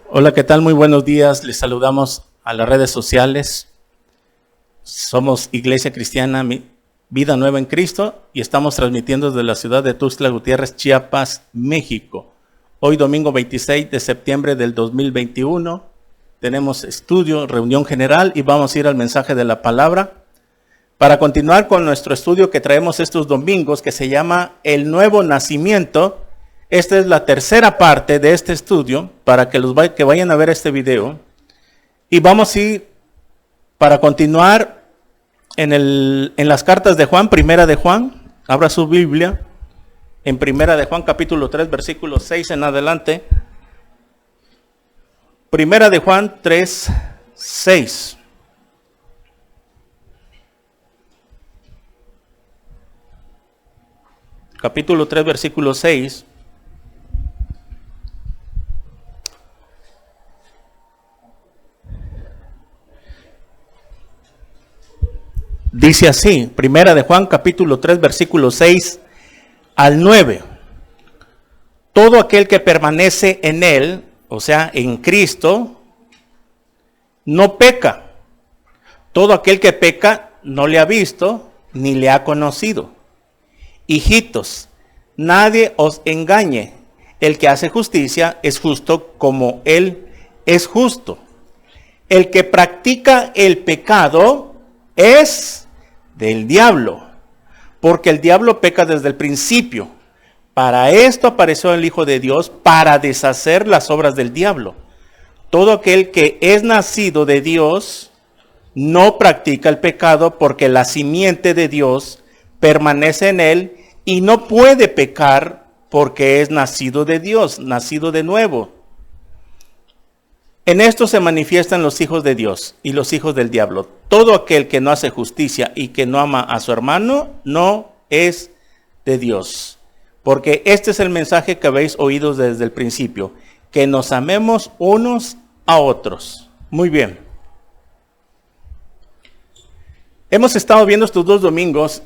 Hola, ¿qué tal? Muy buenos días. Les saludamos a las redes sociales. Somos Iglesia Cristiana Vida Nueva en Cristo y estamos transmitiendo desde la ciudad de Tuxtla Gutiérrez, Chiapas, México. Hoy domingo 26 de septiembre del 2021 tenemos estudio, reunión general y vamos a ir al mensaje de la palabra para continuar con nuestro estudio que traemos estos domingos que se llama El Nuevo Nacimiento. Esta es la tercera parte de este estudio para que vayan a ver este video. Y vamos a ir para continuar en las cartas de Juan, primera de Juan. Abra su Biblia en primera de Juan capítulo 3 versículo 6 en adelante. Primera de Juan 3, 6. Capítulo 3 versículo 6. Dice así, primera de Juan capítulo 3 versículo 6 al 9. Todo aquel que permanece en él, o sea, en Cristo, no peca. Todo aquel que peca no le ha visto ni le ha conocido. Hijitos, nadie os engañe. El que hace justicia es justo como él es justo. El que practica el pecado es del diablo, porque el diablo peca desde el principio. Para esto apareció el Hijo de Dios, para deshacer las obras del diablo. Todo aquel que es nacido de Dios no practica el pecado, porque la simiente de Dios permanece en él y no puede pecar porque es nacido de Dios, nacido de nuevo. En esto se manifiestan los hijos de Dios y los hijos del diablo. Todo aquel que no hace justicia y que no ama a su hermano no es de Dios. Porque este es el mensaje que habéis oído desde el principio, que nos amemos unos a otros. Muy bien. Hemos estado viendo estos dos domingos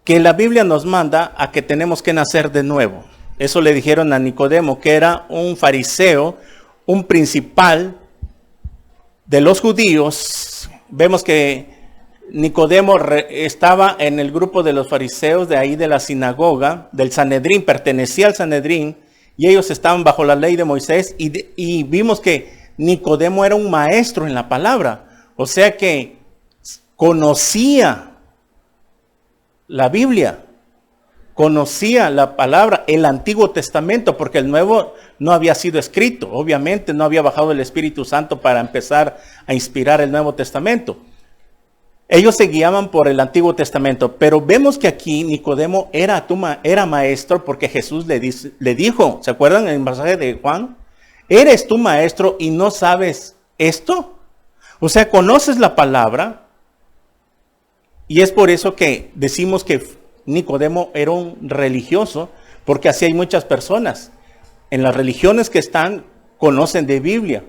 que la Biblia nos manda a que tenemos que nacer de nuevo. Eso le dijeron a Nicodemo, que era un fariseo, un principal de los judíos. Vemos que Nicodemo estaba en el grupo de los fariseos de ahí de la sinagoga, del Sanedrín, pertenecía al Sanedrín, y ellos estaban bajo la ley de Moisés, y vimos que Nicodemo era un maestro en la palabra, o sea que conocía la Biblia, conocía la palabra, el Antiguo Testamento, porque el Nuevo no había sido escrito. Obviamente no había bajado el Espíritu Santo para empezar a inspirar el Nuevo Testamento. Ellos se guiaban por el Antiguo Testamento, pero vemos que aquí Nicodemo era maestro porque Jesús le dijo, ¿se acuerdan en el pasaje de Juan? ¿Eres tú maestro y no sabes esto? O sea, conoces la palabra, y es por eso que decimos que Nicodemo era un religioso, porque así hay muchas personas. En las religiones que están, conocen de Biblia,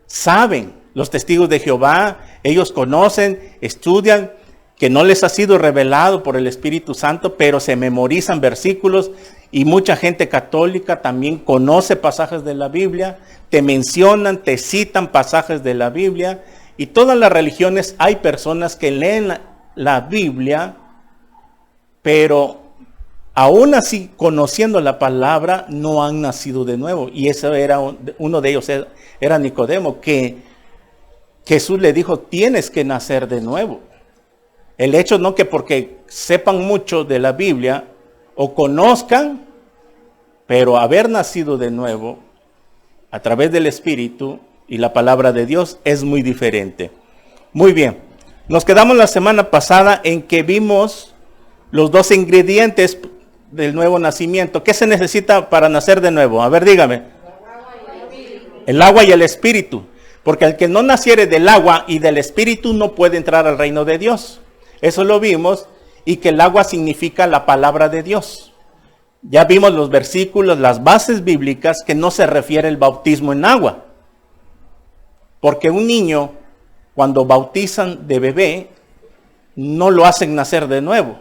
saben. Los testigos de Jehová, ellos conocen, estudian, que no les ha sido revelado por el Espíritu Santo, pero se memorizan versículos, y mucha gente católica también conoce pasajes de la Biblia, te mencionan, te citan pasajes de la Biblia, y todas las religiones hay personas que leen la Biblia, pero aún así, conociendo la palabra, no han nacido de nuevo. Y eso era uno de ellos, era Nicodemo, que Jesús le dijo, tienes que nacer de nuevo. El hecho no que porque sepan mucho de la Biblia o conozcan, pero haber nacido de nuevo a través del Espíritu y la palabra de Dios es muy diferente. Muy bien, nos quedamos la semana pasada en que vimos los dos ingredientes del nuevo nacimiento. ¿Qué se necesita para nacer de nuevo? A ver, dígame. El agua y el Espíritu. Porque el que no naciere del agua y del Espíritu no puede entrar al reino de Dios. Eso lo vimos, y que el agua significa la palabra de Dios. Ya vimos los versículos, las bases bíblicas, que no se refiere el bautismo en agua. Porque un niño, cuando bautizan de bebé, no lo hacen nacer de nuevo.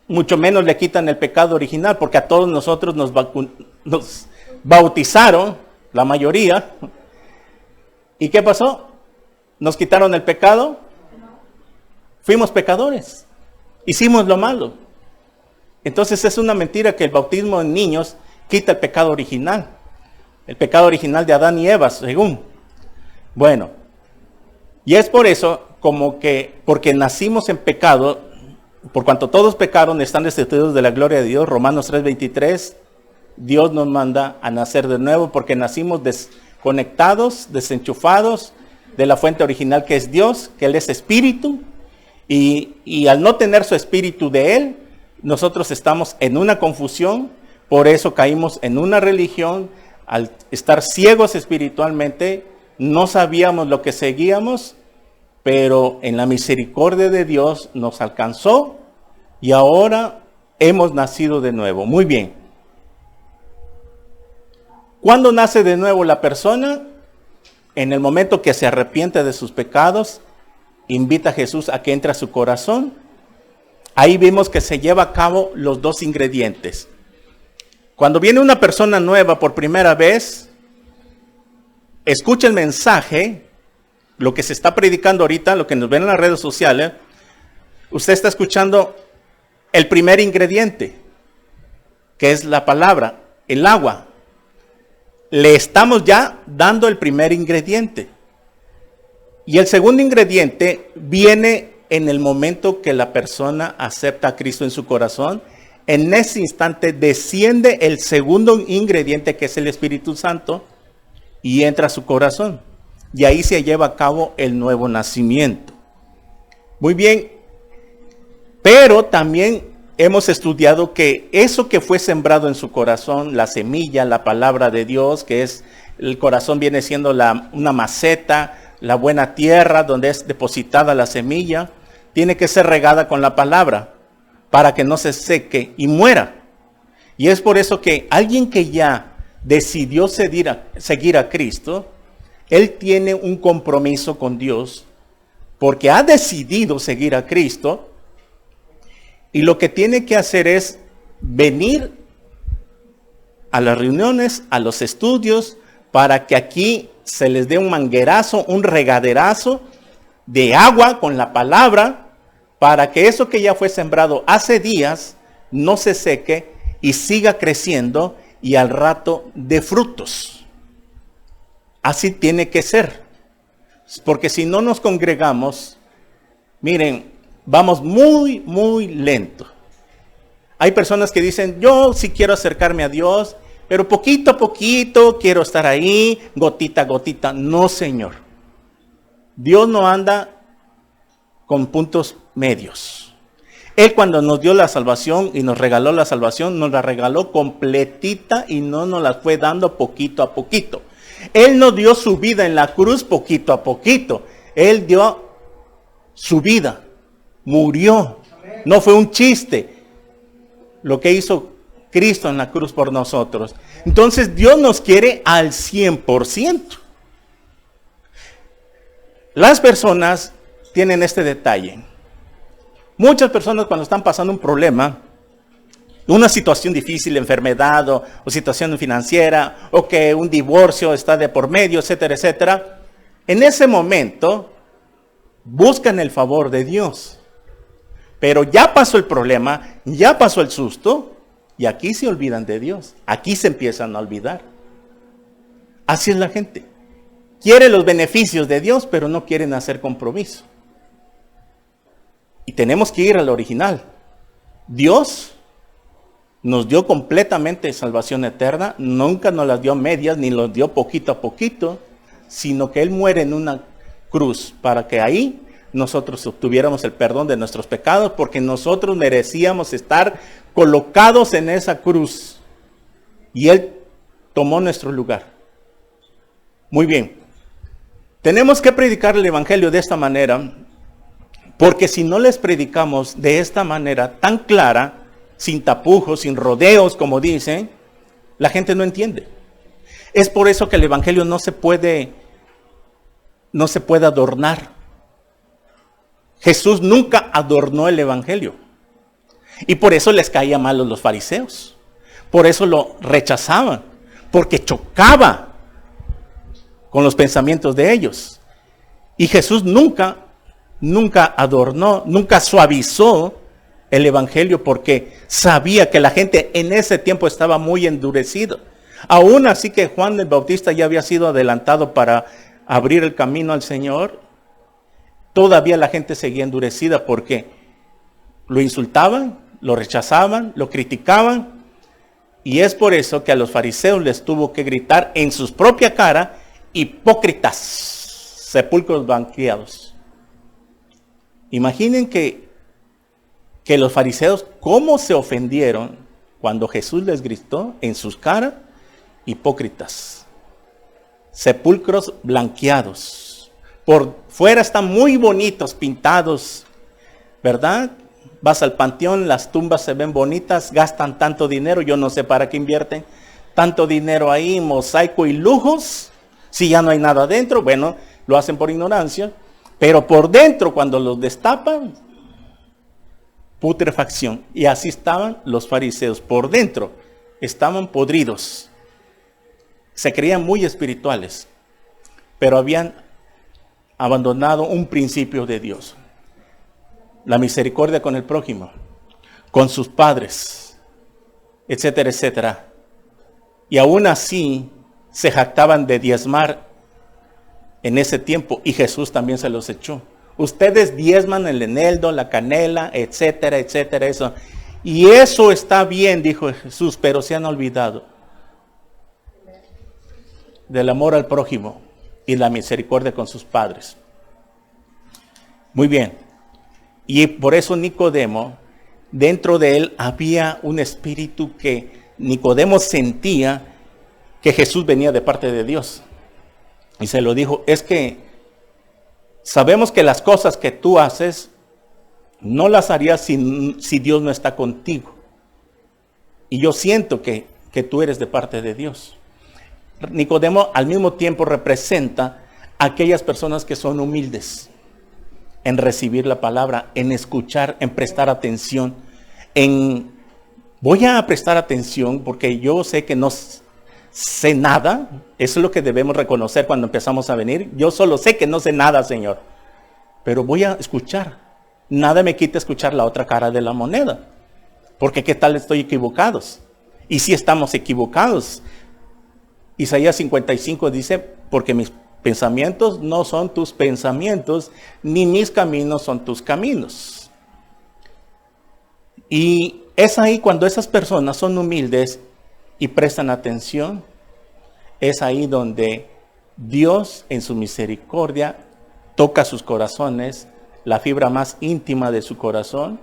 mucho menos le quitan el pecado original, porque a todos nosotros nos bautizaron, la mayoría. ¿Y qué pasó? ¿Nos quitaron el pecado? Fuimos pecadores. Hicimos lo malo. Entonces es una mentira que el bautismo en niños quita el pecado original. El pecado original de Adán y Eva, según. Bueno, y es por eso, porque nacimos en pecado, por cuanto todos pecaron, están destituidos de la gloria de Dios. Romanos 3:23, Dios nos manda a nacer de nuevo porque nacimos desconectados, desenchufados de la fuente original que es Dios, que Él es espíritu. Y al no tener su espíritu de Él, nosotros estamos en una confusión, por eso caímos en una religión. Al estar ciegos espiritualmente, no sabíamos lo que seguíamos, pero en la misericordia de Dios nos alcanzó y ahora hemos nacido de nuevo. Muy bien. ¿Cuándo nace de nuevo la persona? En el momento que se arrepiente de sus pecados, invita a Jesús a que entre a su corazón. Ahí vimos que se lleva a cabo los dos ingredientes. Cuando viene una persona nueva por primera vez, escucha el mensaje, lo que se está predicando ahorita, lo que nos ven en las redes sociales. Usted está escuchando el primer ingrediente, que es la palabra, el agua. Le estamos ya dando el primer ingrediente. Y el segundo ingrediente viene en el momento que la persona acepta a Cristo en su corazón. En ese instante desciende el segundo ingrediente, que es el Espíritu Santo, y entra a su corazón. Y ahí se lleva a cabo el nuevo nacimiento. Muy bien. Pero también hemos estudiado que eso que fue sembrado en su corazón, la semilla, la palabra de Dios, que es el corazón, viene siendo una maceta, la buena tierra donde es depositada la semilla, tiene que ser regada con la palabra para que no se seque y muera. Y es por eso que alguien que ya decidió seguir a Cristo, él tiene un compromiso con Dios porque ha decidido seguir a Cristo, y lo que tiene que hacer es venir a las reuniones, a los estudios, para que aquí se les dé un manguerazo, un regaderazo de agua con la palabra, para que eso que ya fue sembrado hace días no se seque y siga creciendo y al rato dé frutos. Así tiene que ser. Porque si no nos congregamos, miren, vamos muy, muy lento. Hay personas que dicen, yo sí quiero acercarme a Dios, pero poquito a poquito quiero estar ahí, gotita a gotita. No, Señor. Dios no anda con puntos medios. Él, cuando nos dio la salvación y nos regaló la salvación, nos la regaló completita y no nos la fue dando poquito a poquito. Él no dio su vida en la cruz poquito a poquito. Él dio su vida. Murió. No fue un chiste lo que hizo Cristo en la cruz por nosotros. Entonces Dios nos quiere al 100%. Las personas tienen este detalle. Muchas personas, cuando están pasando un problema, una situación difícil, enfermedad o situación financiera, o que un divorcio está de por medio, etcétera, etcétera, en ese momento buscan el favor de Dios. Pero ya pasó el problema, ya pasó el susto, y aquí se olvidan de Dios. Aquí se empiezan a olvidar. Así es la gente. Quiere los beneficios de Dios, pero no quieren hacer compromiso. Y tenemos que ir al original. Dios nos dio completamente salvación eterna. Nunca nos las dio medias, ni los dio poquito a poquito, sino que Él muere en una cruz para que ahí nosotros obtuviéramos el perdón de nuestros pecados, porque nosotros merecíamos estar colocados en esa cruz. Y Él tomó nuestro lugar. Muy bien. Tenemos que predicar el Evangelio de esta manera, porque si no les predicamos de esta manera tan clara, sin tapujos, sin rodeos, como dicen, la gente no entiende. Es por eso que el Evangelio no se puede adornar. Jesús nunca adornó el Evangelio. Y por eso les caía mal a los fariseos. Por eso lo rechazaban, porque chocaba con los pensamientos de ellos. Y Jesús nunca adornó, nunca suavizó el evangelio, porque sabía que la gente en ese tiempo estaba muy endurecida. Aún así que Juan el Bautista ya había sido adelantado para abrir el camino al Señor, todavía la gente seguía endurecida porque lo insultaban, lo rechazaban, lo criticaban. Y es por eso que a los fariseos les tuvo que gritar en su propia cara: hipócritas, sepulcros blanqueados. Imaginen que los fariseos cómo se ofendieron cuando Jesús les gritó en sus caras: hipócritas, sepulcros blanqueados. Por fuera están muy bonitos, pintados, ¿verdad? Vas al panteón, las tumbas se ven bonitas, gastan tanto dinero, yo no sé para qué invierten tanto dinero ahí, mosaico y lujos, si ya no hay nada adentro. Bueno, lo hacen por ignorancia, pero por dentro cuando los destapan, putrefacción. Y así estaban los fariseos, por dentro estaban podridos. Se creían muy espirituales, pero habían abandonado un principio de Dios: la misericordia con el prójimo, con sus padres, etcétera, etcétera. Y aún así se jactaban de diezmar en ese tiempo, y Jesús también se los echó. Ustedes diezman el eneldo, la canela, etcétera, etcétera, eso. Y eso está bien, dijo Jesús, pero se han olvidado del amor al prójimo y la misericordia con sus padres. Muy bien. Y por eso Nicodemo, dentro de él había un espíritu que Nicodemo sentía que Jesús venía de parte de Dios. Y se lo dijo: es que sabemos que las cosas que tú haces no las harías si Dios no está contigo. Y yo siento que tú eres de parte de Dios. Nicodemo al mismo tiempo representa a aquellas personas que son humildes en recibir la palabra, en escuchar, en prestar atención, voy a prestar atención porque yo sé que no sé nada. Eso es lo que debemos reconocer cuando empezamos a venir. Yo solo sé que no sé nada, Señor, pero voy a escuchar. Nada me quita escuchar la otra cara de la moneda, porque qué tal estoy equivocados. Y si estamos equivocados, Isaías 55 dice: porque mis pensamientos no son tus pensamientos, ni mis caminos son tus caminos. Y es ahí cuando esas personas son humildes y prestan atención, es ahí donde Dios en su misericordia toca sus corazones, la fibra más íntima de su corazón.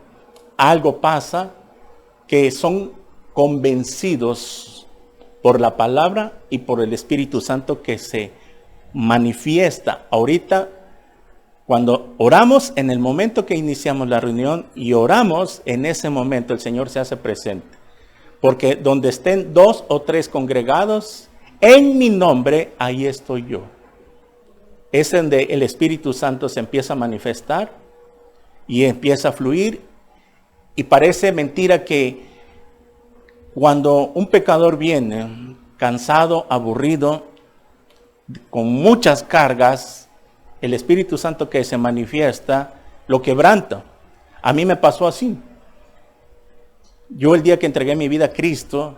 Algo pasa, que son convencidos por la palabra y por el Espíritu Santo que se manifiesta. Ahorita, cuando oramos, en el momento que iniciamos la reunión y oramos, en ese momento el Señor se hace presente. Porque donde estén 2 o 3 congregados en mi nombre, ahí estoy yo. Es donde el Espíritu Santo se empieza a manifestar y empieza a fluir. Y parece mentira que cuando un pecador viene cansado, aburrido, con muchas cargas, el Espíritu Santo que se manifiesta lo quebranta. A mí me pasó así. Yo el día que entregué mi vida a Cristo,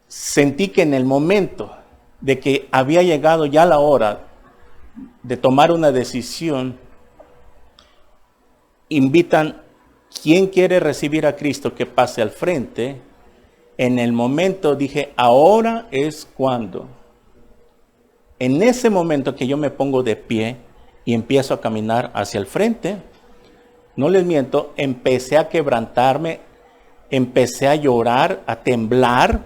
sentí que en el momento de que había llegado ya la hora de tomar una decisión, invitan: ¿quién quiere recibir a Cristo que pase al frente? En el momento dije: ahora es cuando. En ese momento que yo me pongo de pie y empiezo a caminar hacia el frente, no les miento, empecé a quebrantarme, empecé a llorar, a temblar.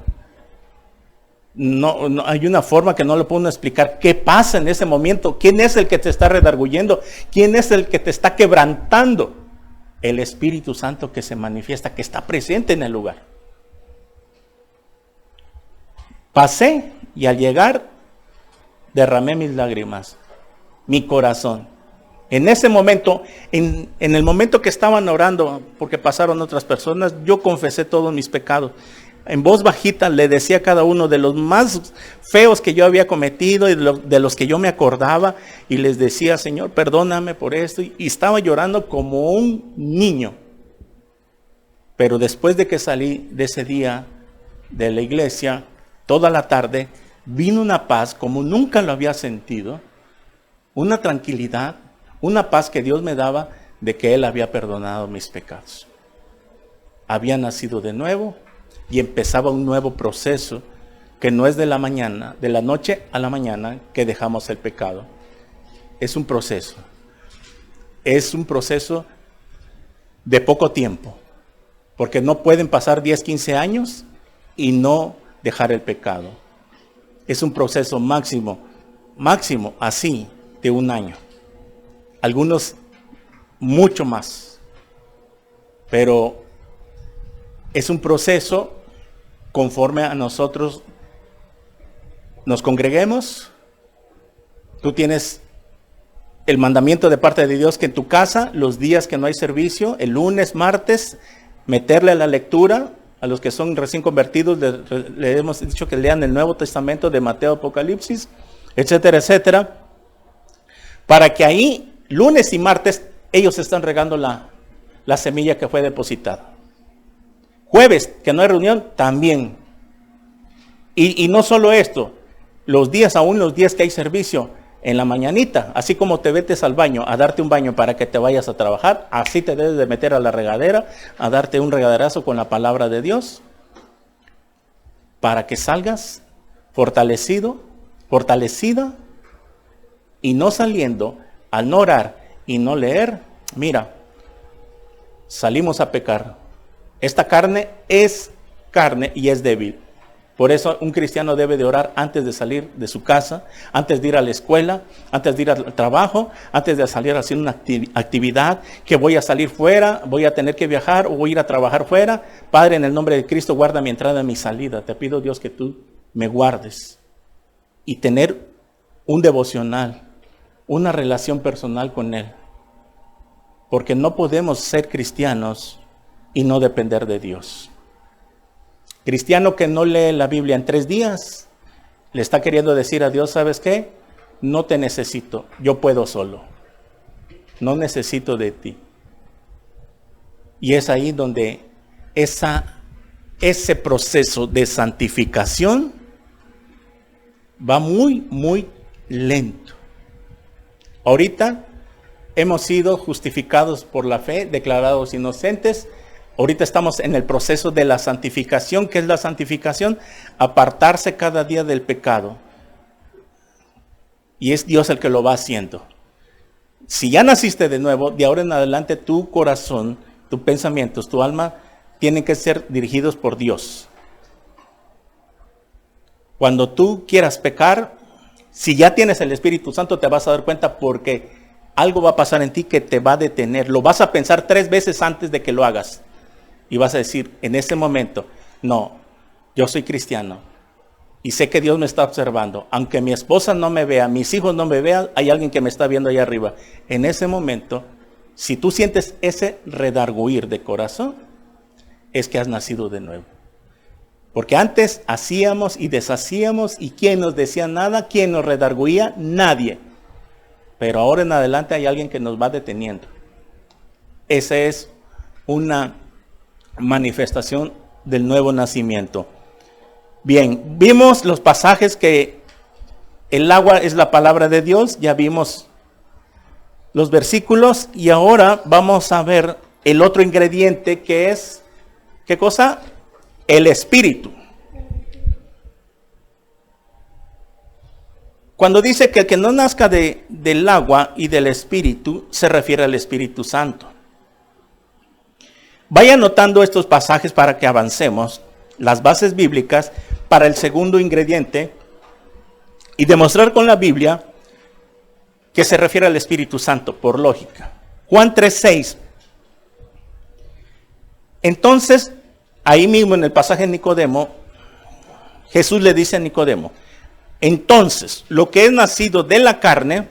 No hay una forma que no lo puedo explicar. ¿Qué pasa en ese momento? ¿Quién es el que te está redarguyendo? ¿Quién es el que te está quebrantando? El Espíritu Santo que se manifiesta, que está presente en el lugar. Pasé y al llegar derramé mis lágrimas, mi corazón. En ese momento, en el momento que estaban orando, porque pasaron otras personas, yo confesé todos mis pecados. en voz bajita le decía a cada uno de los más feos que yo había cometido y de los que yo me acordaba, y les decía, Señor, perdóname por esto, y estaba llorando como un niño. Pero después de que salí de ese día de la iglesia, toda la tarde, vino una paz como nunca lo había sentido, una tranquilidad, una paz que Dios me daba de que Él había perdonado mis pecados. Había nacido de nuevo y empezaba un nuevo proceso que no es de la mañana, de la noche a la mañana que dejamos el pecado. Es un proceso. Es un proceso de poco tiempo. Porque no pueden pasar 10, 15 años y no dejar el pecado. Es un proceso máximo así, de 1 año. Algunos mucho más. Pero es un proceso conforme a nosotros nos congreguemos. Tú tienes el mandamiento de parte de Dios que en tu casa, los días que no hay servicio, el lunes, martes, meterle a la lectura. A los que son recién convertidos le hemos dicho que lean el Nuevo Testamento de Mateo, Apocalipsis, etcétera, etcétera, para que ahí, lunes y martes, ellos están regando la semilla que fue depositada. Jueves, que no hay reunión, también. Y no solo esto, los días que hay servicio, en la mañanita, así como te metes al baño a darte un baño para que te vayas a trabajar, así te debes de meter a la regadera, a darte un regaderazo con la palabra de Dios, para que salgas fortalecido, fortalecida, y no saliendo, al no orar y no leer, mira, salimos a pecar. Esta carne es carne y es débil. Por eso un cristiano debe de orar antes de salir de su casa, antes de ir a la escuela, antes de ir al trabajo, antes de salir a hacer una actividad, que voy a salir fuera, voy a tener que viajar o voy a ir a trabajar fuera. Padre, en el nombre de Cristo, guarda mi entrada y mi salida. Te pido, Dios, que tú me guardes. Y tener un devocional, una relación personal con Él. Porque no podemos ser cristianos y no depender de Dios. Cristiano que no lee la Biblia en 3 días, le está queriendo decir a Dios, ¿sabes qué? No te necesito, yo puedo solo. No necesito de ti. Y es ahí donde ese proceso de santificación va muy, muy lento. Ahorita hemos sido justificados por la fe, declarados inocentes. Ahorita estamos en el proceso de la santificación. ¿Qué es la santificación? Apartarse cada día del pecado. Y es Dios el que lo va haciendo. Si ya naciste de nuevo, de ahora en adelante tu corazón, tus pensamientos, tu alma, tienen que ser dirigidos por Dios. Cuando tú quieras pecar, si ya tienes el Espíritu Santo, te vas a dar cuenta porque algo va a pasar en ti que te va a detener. Lo vas a pensar 3 veces antes de que lo hagas. Y vas a decir, en ese momento, no, yo soy cristiano y sé que Dios me está observando. Aunque mi esposa no me vea, mis hijos no me vean, hay alguien que me está viendo allá arriba. En ese momento, si tú sientes ese redarguir de corazón, es que has nacido de nuevo. Porque antes hacíamos y deshacíamos, y ¿quién nos decía nada? ¿Quién nos redarguía? Nadie. Pero ahora en adelante hay alguien que nos va deteniendo. Esa es una manifestación del nuevo nacimiento. Bien, vimos los pasajes que el agua es la palabra de Dios, ya vimos los versículos y ahora vamos a ver el otro ingrediente que es, ¿qué cosa? El Espíritu. Cuando dice que el que no nazca del agua y del Espíritu, se refiere al Espíritu Santo. Vaya anotando estos pasajes para que avancemos, las bases bíblicas para el segundo ingrediente y demostrar con la Biblia que se refiere al Espíritu Santo, por lógica. Juan 3:6. Entonces, ahí mismo en el pasaje de Nicodemo, Jesús le dice a Nicodemo, entonces, lo que es nacido de la carne,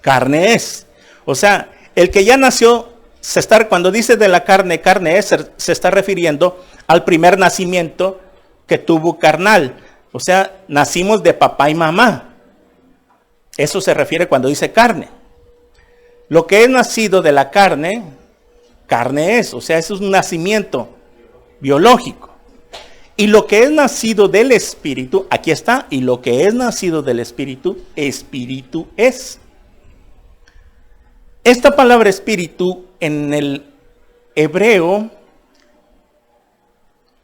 carne es. O sea, el que ya nació, cuando dice de la carne, carne es, se está refiriendo al primer nacimiento que tuvo carnal. O sea, nacimos de papá y mamá. Eso se refiere cuando dice carne. Lo que es nacido de la carne, carne es. O sea, eso es un nacimiento biológico. Y lo que es nacido del Espíritu, aquí está, y lo que es nacido del Espíritu, Espíritu es. Esta palabra Espíritu en el hebreo,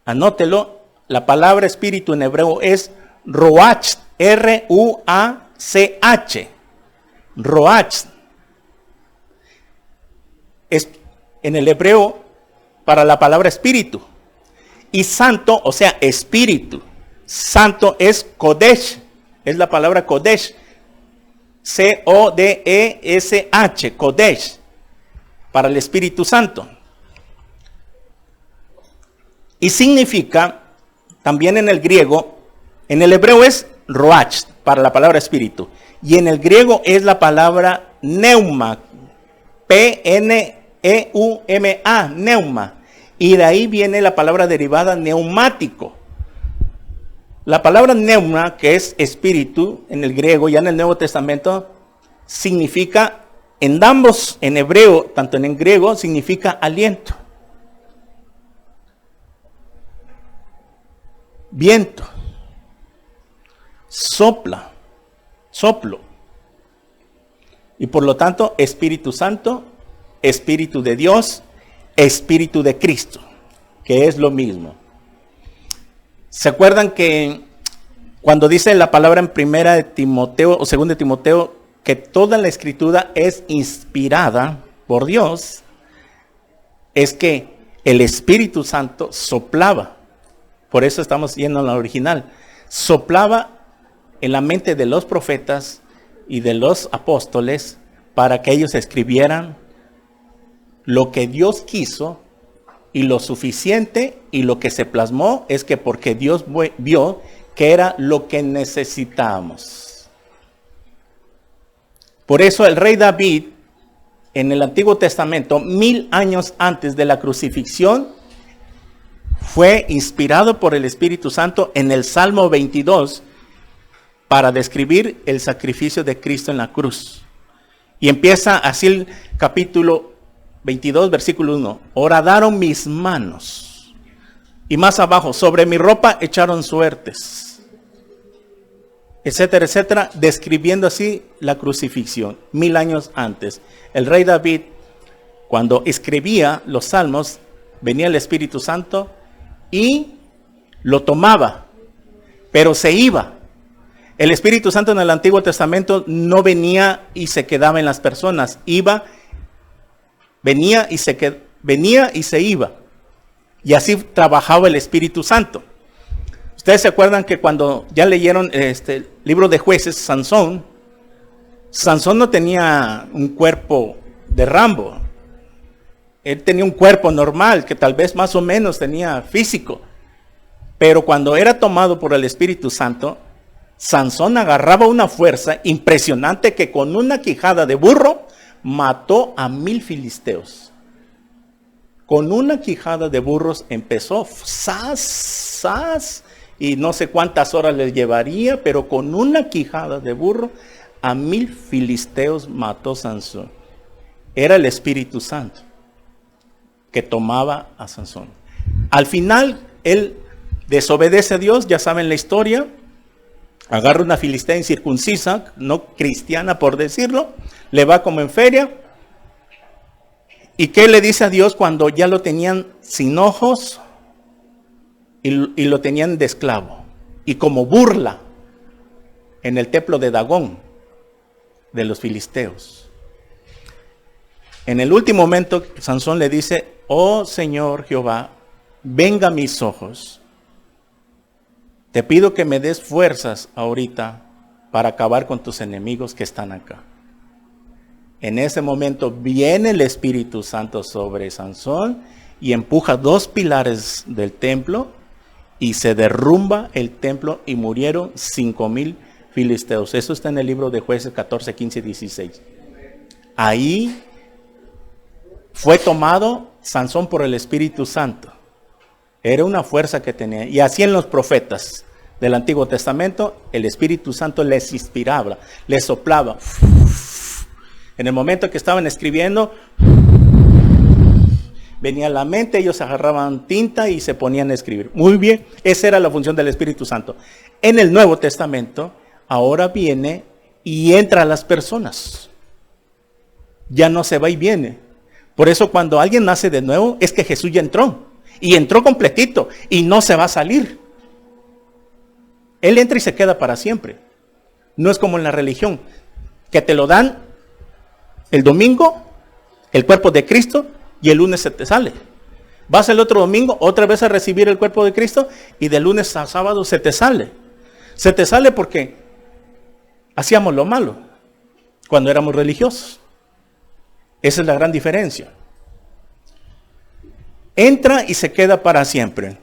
anótelo, la palabra Espíritu en hebreo es Roach, R-U-A-C-H, Roach. Es en el hebreo para la palabra Espíritu. Y santo, o sea, espíritu. Santo es Kodesh. Es la palabra Kodesh. C-O-D-E-S-H. Kodesh. Para el Espíritu Santo. Y significa, también en el griego, en el hebreo es Roach, para la palabra espíritu. Y en el griego es la palabra Pneuma. P-N-E-U-M-A. Pneuma. Y de ahí viene la palabra derivada neumático. La palabra pneuma, que es espíritu en el griego, ya en el Nuevo Testamento, significa, en ambos, en hebreo, tanto en el griego, significa aliento. Viento. Sopla. Soplo. Y por lo tanto, Espíritu Santo, Espíritu de Dios, Espíritu de Cristo, que es lo mismo. ¿Se acuerdan que cuando dice la palabra en primera de Timoteo o segunda de Timoteo que toda la escritura es inspirada por Dios? Es que el Espíritu Santo soplaba. Por eso estamos yendo a la original. Soplaba en la mente de los profetas y de los apóstoles para que ellos escribieran lo que Dios quiso, y lo suficiente, y lo que se plasmó es que porque Dios vio que era lo que necesitábamos. Por eso el rey David, en el Antiguo Testamento, 1000 años antes de la crucifixión, fue inspirado por el Espíritu Santo en el Salmo 22 para describir el sacrificio de Cristo en la cruz. Y empieza así el capítulo 22, versículo 1. Horadaron mis manos. Y más abajo, sobre mi ropa echaron suertes. Etcétera, etcétera, describiendo así la crucifixión, 1000 años antes. El rey David, cuando escribía los salmos, venía el Espíritu Santo y lo tomaba, pero se iba. El Espíritu Santo en el Antiguo Testamento no venía y se quedaba en las personas, venía y se iba. Y así trabajaba el Espíritu Santo. Ustedes se acuerdan que cuando ya leyeron este libro de Jueces, Sansón no tenía un cuerpo de Rambo. Él tenía un cuerpo normal, que tal vez más o menos tenía físico. Pero cuando era tomado por el Espíritu Santo, Sansón agarraba una fuerza impresionante que con una quijada de burro mató a 1000 filisteos. Con una quijada de burros empezó, ¡zas! Y no sé cuántas horas les llevaría, pero con una quijada de burro a 1000 filisteos mató Sansón. Era el Espíritu Santo que tomaba a Sansón. Al final, él desobedece a Dios, ya saben la historia. Agarra una filistea incircuncisa, no cristiana por decirlo, le va como en feria. ¿Y qué le dice a Dios cuando ya lo tenían sin ojos y lo tenían de esclavo? Y como burla en el templo de Dagón de los filisteos. En el último momento, Sansón le dice: oh Señor Jehová, venga a mis ojos. Te pido que me des fuerzas ahorita para acabar con tus enemigos que están acá. En ese momento viene el Espíritu Santo sobre Sansón y empuja 2 pilares del templo y se derrumba el templo y murieron 5000 filisteos. Eso está en el libro de Jueces 14, 15 y 16. Ahí fue tomado Sansón por el Espíritu Santo. Era una fuerza que tenía. Y así en los profetas del Antiguo Testamento, el Espíritu Santo les inspiraba, les soplaba. En el momento que estaban escribiendo, venía a la mente, ellos agarraban tinta y se ponían a escribir. Muy bien, esa era la función del Espíritu Santo. En el Nuevo Testamento, ahora viene y entra a las personas. Ya no se va y viene. Por eso cuando alguien nace de nuevo, es que Jesús ya entró. Y entró completito y no se va a salir. Él entra y se queda para siempre. No es como en la religión, que te lo dan el domingo, el cuerpo de Cristo, y el lunes se te sale. Vas el otro domingo otra vez a recibir el cuerpo de Cristo y de lunes a sábado se te sale. Se te sale porque hacíamos lo malo cuando éramos religiosos. Esa es la gran diferencia. Entra y se queda para siempre.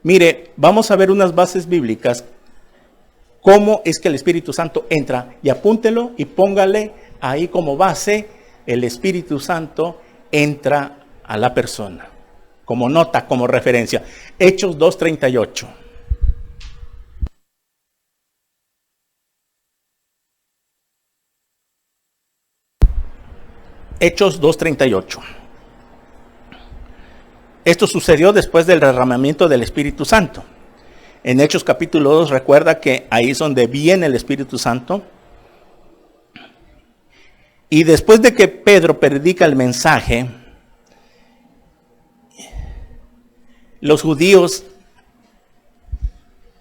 Mire, vamos a ver unas bases bíblicas. ¿Cómo es que el Espíritu Santo entra? Y apúntelo y póngale ahí como base, el Espíritu Santo entra a la persona. Como nota, como referencia. Hechos 2:38. Hechos 2:38. Esto sucedió después del derramamiento del Espíritu Santo. En Hechos capítulo 2 recuerda que ahí es donde viene el Espíritu Santo. Y después de que Pedro predica el mensaje, los judíos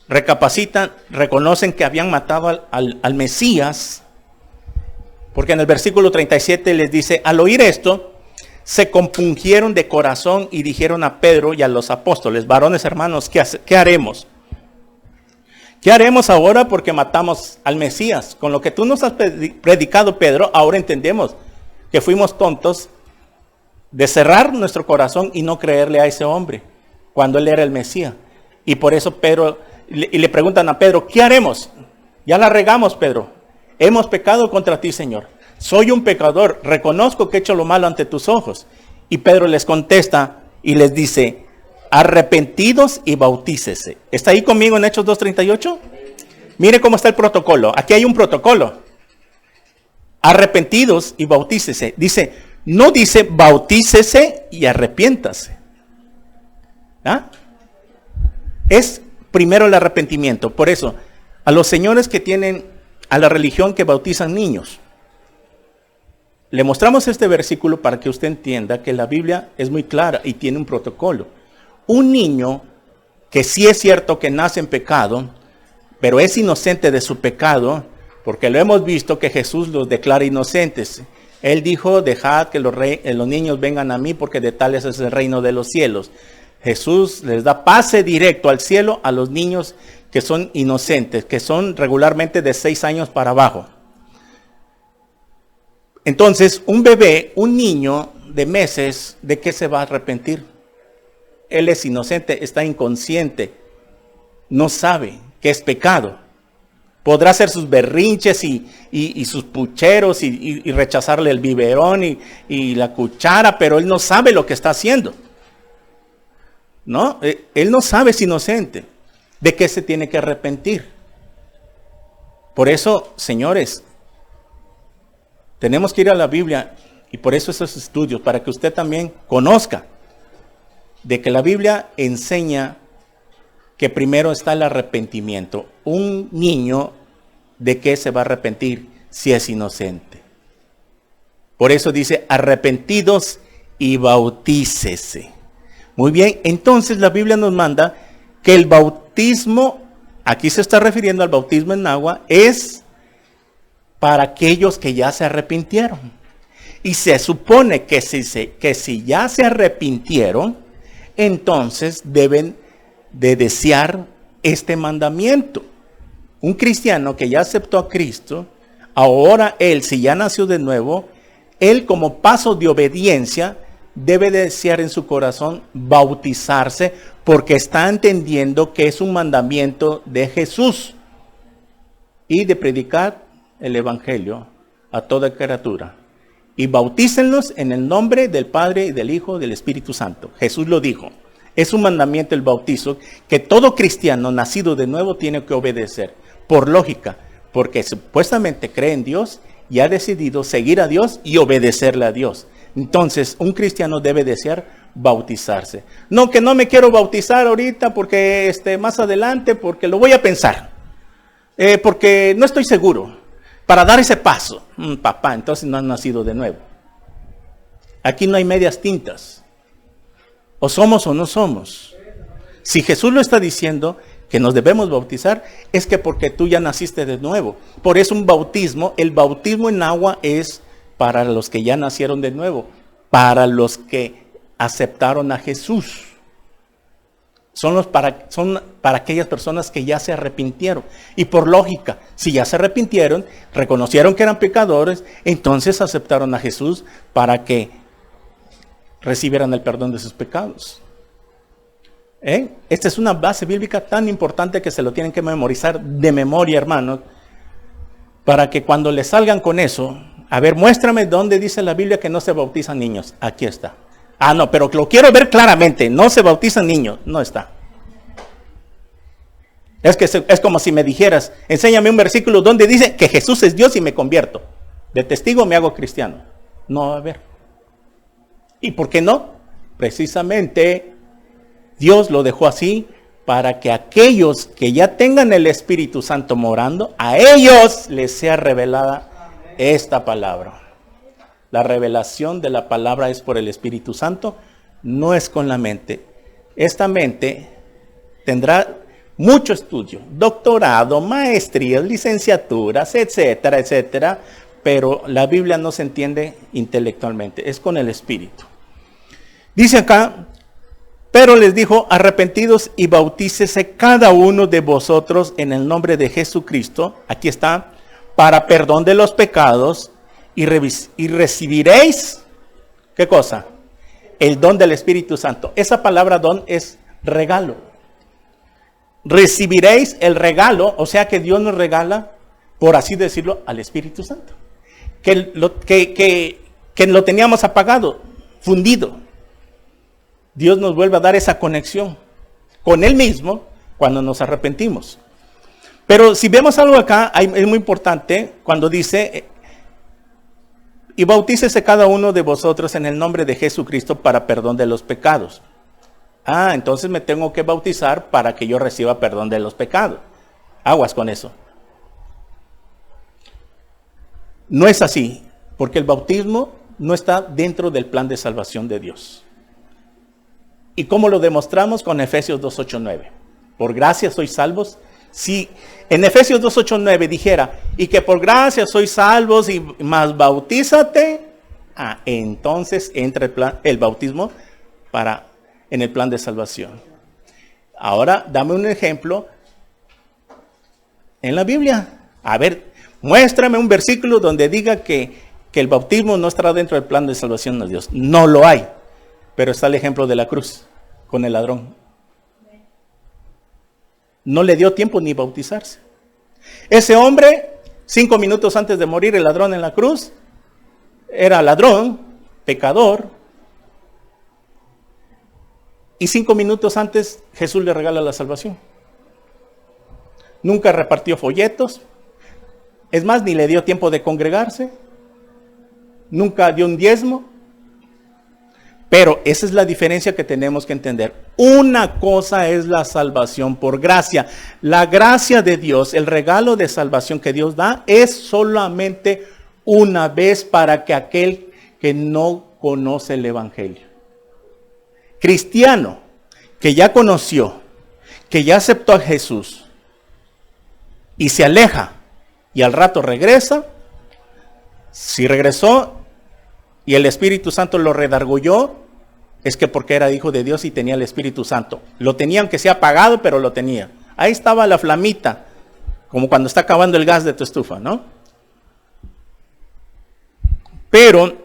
recapacitan, reconocen que habían matado al Mesías, porque en el versículo 37 les dice, al oír esto, se compungieron de corazón y dijeron a Pedro y a los apóstoles, varones hermanos, ¿qué haremos? ¿Qué haremos ahora porque matamos al Mesías? Con lo que tú nos has predicado, Pedro, ahora entendemos que fuimos tontos de cerrar nuestro corazón y no creerle a ese hombre cuando él era el Mesías. Y por eso Pedro, y le preguntan a Pedro, ¿qué haremos? Ya la regamos, Pedro. Hemos pecado contra ti, Señor. Soy un pecador, reconozco que he hecho lo malo ante tus ojos. Y Pedro les contesta y les dice, arrepentidos y bautícese. ¿Está ahí conmigo en Hechos 2:38? Mire cómo está el protocolo. Aquí hay un protocolo. Arrepentidos y bautícese. Dice, no dice bautícese y arrepiéntase. ¿Ah? Es primero el arrepentimiento. Por eso, a los señores que tienen a la religión que bautizan niños, le mostramos este versículo para que usted entienda que la Biblia es muy clara y tiene un protocolo. Un niño que sí es cierto que nace en pecado, pero es inocente de su pecado, porque lo hemos visto que Jesús los declara inocentes. Él dijo, dejad que los niños vengan a mí, porque de tales es el reino de los cielos. Jesús les da pase directo al cielo a los niños que son inocentes, que son regularmente de 6 años para abajo. Entonces, un bebé, un niño de meses, ¿de qué se va a arrepentir? Él es inocente, está inconsciente, no sabe que es pecado. Podrá hacer sus berrinches y sus pucheros y rechazarle el biberón y la cuchara, pero él no sabe lo que está haciendo. ¿No? Él no sabe, es inocente. ¿De qué se tiene que arrepentir? Por eso, señores, tenemos que ir a la Biblia y por eso esos estudios, para que usted también conozca de que la Biblia enseña que primero está el arrepentimiento. Un niño, ¿de qué se va a arrepentir si es inocente? Por eso dice, arrepentidos y bautícese. Muy bien, entonces la Biblia nos manda que el bautismo, aquí se está refiriendo al bautismo en agua, es para aquellos que ya se arrepintieron. Y se supone que si ya se arrepintieron, entonces deben de desear este mandamiento. Un cristiano que ya aceptó a Cristo, ahora él, si ya nació de nuevo, él como paso de obediencia debe desear en su corazón bautizarse, porque está entendiendo que es un mandamiento de Jesús y de predicar el evangelio a toda criatura. Y bautícenlos en el nombre del Padre y del Hijo y del Espíritu Santo. Jesús lo dijo. Es un mandamiento el bautizo que todo cristiano nacido de nuevo tiene que obedecer, por lógica, porque supuestamente cree en Dios y ha decidido seguir a Dios y obedecerle a Dios. Entonces, un cristiano debe desear bautizarse. No, que no me quiero bautizar ahorita porque más adelante, porque lo voy a pensar, porque no estoy seguro, para dar ese paso. Papá, entonces no has nacido de nuevo. Aquí no hay medias tintas. O somos o no somos. Si Jesús lo está diciendo que nos debemos bautizar, es que porque tú ya naciste de nuevo. Por eso el bautismo en agua es para los que ya nacieron de nuevo, para los que aceptaron a Jesús. Son para aquellas personas que ya se arrepintieron. Y por lógica, si ya se arrepintieron, reconocieron que eran pecadores, entonces aceptaron a Jesús para que recibieran el perdón de sus pecados. Esta es una base bíblica tan importante que se lo tienen que memorizar de memoria, hermanos, para que cuando les salgan con eso, a ver, muéstrame dónde dice la Biblia que no se bautizan niños. Aquí está. Ah, no, pero lo quiero ver claramente. No se bautizan niños. No está. Es como si me dijeras, enséñame un versículo donde dice que Jesús es Dios y me convierto. De testigo me hago cristiano. No, a ver. ¿Y por qué no? Precisamente Dios lo dejó así para que aquellos que ya tengan el Espíritu Santo morando, a ellos les sea revelada esta palabra. La revelación de la palabra es por el Espíritu Santo, no es con la mente. Esta mente tendrá mucho estudio, doctorado, maestrías, licenciaturas, etcétera, etcétera, pero la Biblia no se entiende intelectualmente, es con el Espíritu. Dice acá, pero les dijo, arrepentidos y bautícese cada uno de vosotros en el nombre de Jesucristo, aquí está, para perdón de los pecados, y recibiréis, ¿qué cosa? El don del Espíritu Santo. Esa palabra don es regalo. Recibiréis el regalo, o sea que Dios nos regala, por así decirlo, al Espíritu Santo. Que lo teníamos apagado, fundido. Dios nos vuelve a dar esa conexión con Él mismo cuando nos arrepentimos. Pero si vemos algo acá, es muy importante cuando dice, y bautícese cada uno de vosotros en el nombre de Jesucristo para perdón de los pecados. Ah, entonces me tengo que bautizar para que yo reciba perdón de los pecados. Aguas con eso. No es así, porque el bautismo no está dentro del plan de salvación de Dios. ¿Y cómo lo demostramos? Con Efesios 2:8-9. Por gracia sois salvos. Si en Efesios 2:8-9 dijera, y que por gracia sois salvos y más bautízate, entonces entra el bautismo en el plan de salvación. Ahora, dame un ejemplo en la Biblia. A ver, muéstrame un versículo donde diga que el bautismo no estará dentro del plan de salvación de Dios. No lo hay. Pero está el ejemplo de la cruz con el ladrón. No le dio tiempo ni bautizarse. Ese hombre, 5 minutos antes de morir, el ladrón en la cruz, era ladrón, pecador. Y 5 minutos antes Jesús le regala la salvación. Nunca repartió folletos. Es más, ni le dio tiempo de congregarse. Nunca dio un diezmo. Pero esa es la diferencia que tenemos que entender. Una cosa es la salvación por gracia. La gracia de Dios, el regalo de salvación que Dios da, es solamente una vez para que aquel que no conoce el Evangelio. Cristiano que ya conoció, que ya aceptó a Jesús y se aleja y al rato regresa, si regresó y el Espíritu Santo lo redargulló, es que porque era hijo de Dios y tenía el Espíritu Santo. Lo tenía aunque sea apagado, pero lo tenía. Ahí estaba la flamita, como cuando está acabando el gas de tu estufa, ¿no? Pero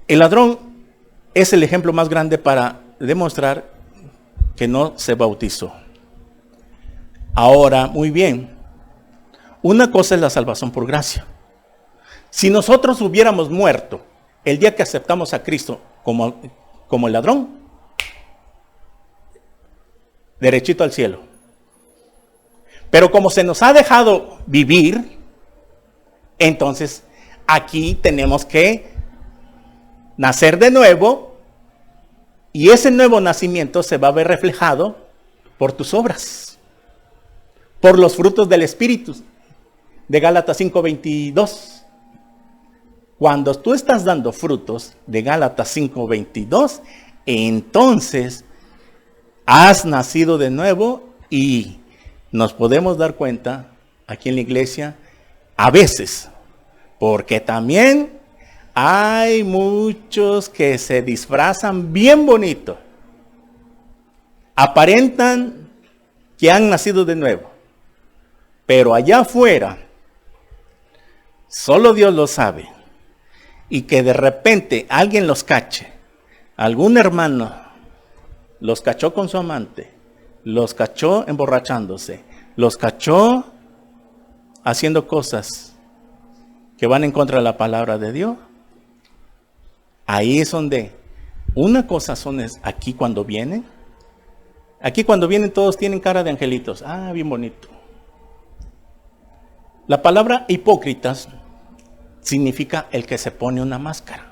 el ladrón es el ejemplo más grande para demostrar que no se bautizó. Ahora, muy bien, una cosa es la salvación por gracia. Si nosotros hubiéramos muerto el día que aceptamos a Cristo como como el ladrón, derechito al cielo. Pero como se nos ha dejado vivir, entonces aquí tenemos que nacer de nuevo, y ese nuevo nacimiento se va a ver reflejado por tus obras, por los frutos del Espíritu, de Gálatas 5:22. Cuando tú estás dando frutos, de Gálatas 5:22, entonces has nacido de nuevo, y nos podemos dar cuenta aquí en la iglesia, a veces, porque también hay muchos que se disfrazan bien bonito, aparentan que han nacido de nuevo, pero allá afuera, solo Dios lo sabe, y que de repente alguien los cache, algún hermano los cachó con su amante, los cachó emborrachándose, los cachó haciendo cosas que van en contra de la palabra de Dios. Ahí es donde una cosa son aquí cuando vienen. Aquí cuando vienen todos tienen cara de angelitos. Ah, bien bonito. La palabra hipócritas significa el que se pone una máscara.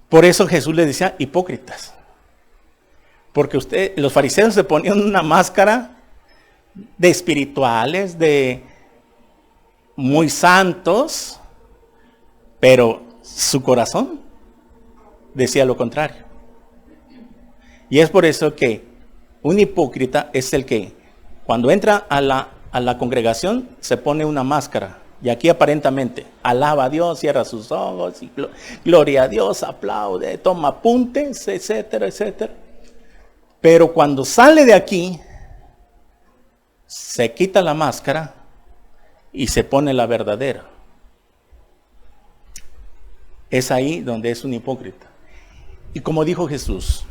Por eso Jesús les decía hipócritas. Porque los fariseos se ponían una máscara de espirituales, de muy santos, pero su corazón decía lo contrario. Y es por eso que un hipócrita es el que cuando entra a la congregación se pone una máscara. Y aquí aparentemente alaba a Dios, cierra sus ojos, y gloria a Dios, aplaude, toma apuntes, etcétera, etcétera. Pero cuando sale de aquí, se quita la máscara y se pone la verdadera. Es ahí donde es un hipócrita. Y como dijo Jesús,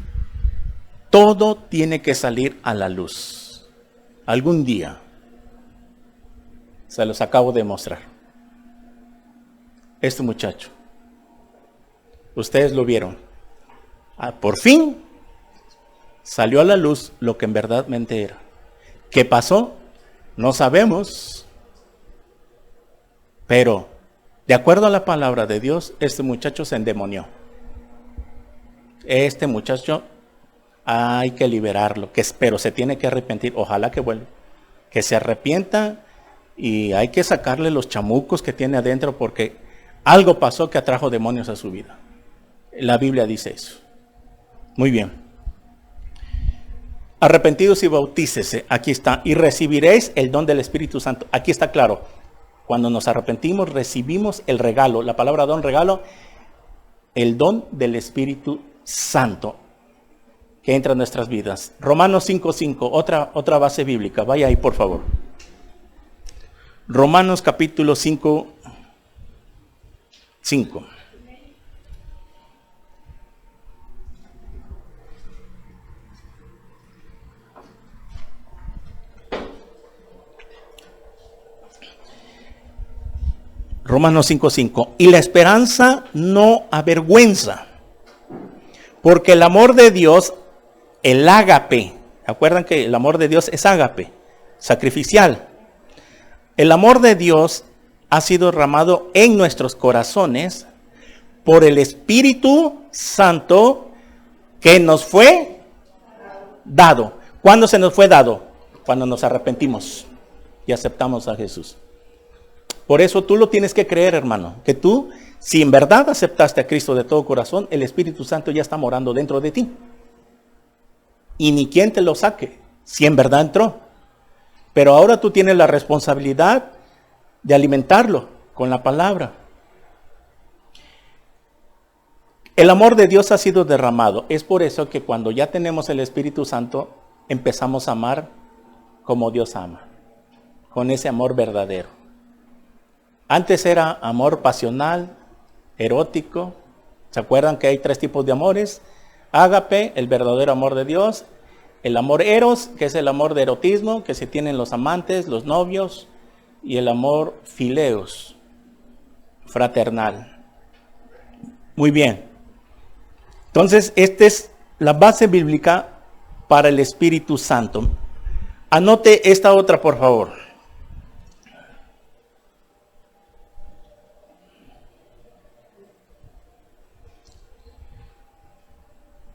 todo tiene que salir a la luz. Algún día. Se los acabo de mostrar. Este muchacho. Ustedes lo vieron. Por fin salió a la luz lo que en verdad era. ¿Qué pasó? No sabemos. Pero, de acuerdo a la palabra de Dios, este muchacho se endemonió. Este muchacho hay que liberarlo, pero se tiene que arrepentir. Ojalá que vuelva. Que se arrepienta, y hay que sacarle los chamucos que tiene adentro, porque algo pasó que atrajo demonios a su vida. La Biblia dice eso. Muy bien. Arrepentidos y bautícese, aquí está, y recibiréis el don del Espíritu Santo. Aquí está claro, cuando nos arrepentimos recibimos el regalo, la palabra don, regalo, el don del Espíritu Santo que entra en nuestras vidas. Romanos 5:5, otra base bíblica, vaya ahí por favor. Romanos capítulo 5:5. Romanos 5:5. Y la esperanza no avergüenza, porque el amor de Dios, el ágape, ¿acuerdan que el amor de Dios es ágape, sacrificial? El amor de Dios ha sido derramado en nuestros corazones por el Espíritu Santo que nos fue dado. ¿Cuándo se nos fue dado? Cuando nos arrepentimos y aceptamos a Jesús. Por eso tú lo tienes que creer, hermano, que tú, si en verdad aceptaste a Cristo de todo corazón, el Espíritu Santo ya está morando dentro de ti. Y ni quien te lo saque, si en verdad entró. Pero ahora tú tienes la responsabilidad de alimentarlo con la palabra. El amor de Dios ha sido derramado. Es por eso que cuando ya tenemos el Espíritu Santo, empezamos a amar como Dios ama, con ese amor verdadero. Antes era amor pasional, erótico. ¿Se acuerdan que hay 3 tipos de amores? Ágape, el verdadero amor de Dios. El amor eros, que es el amor de erotismo, que se tienen los amantes, los novios. Y el amor fileos, fraternal. Muy bien. Entonces, esta es la base bíblica para el Espíritu Santo. Anote esta otra, por favor.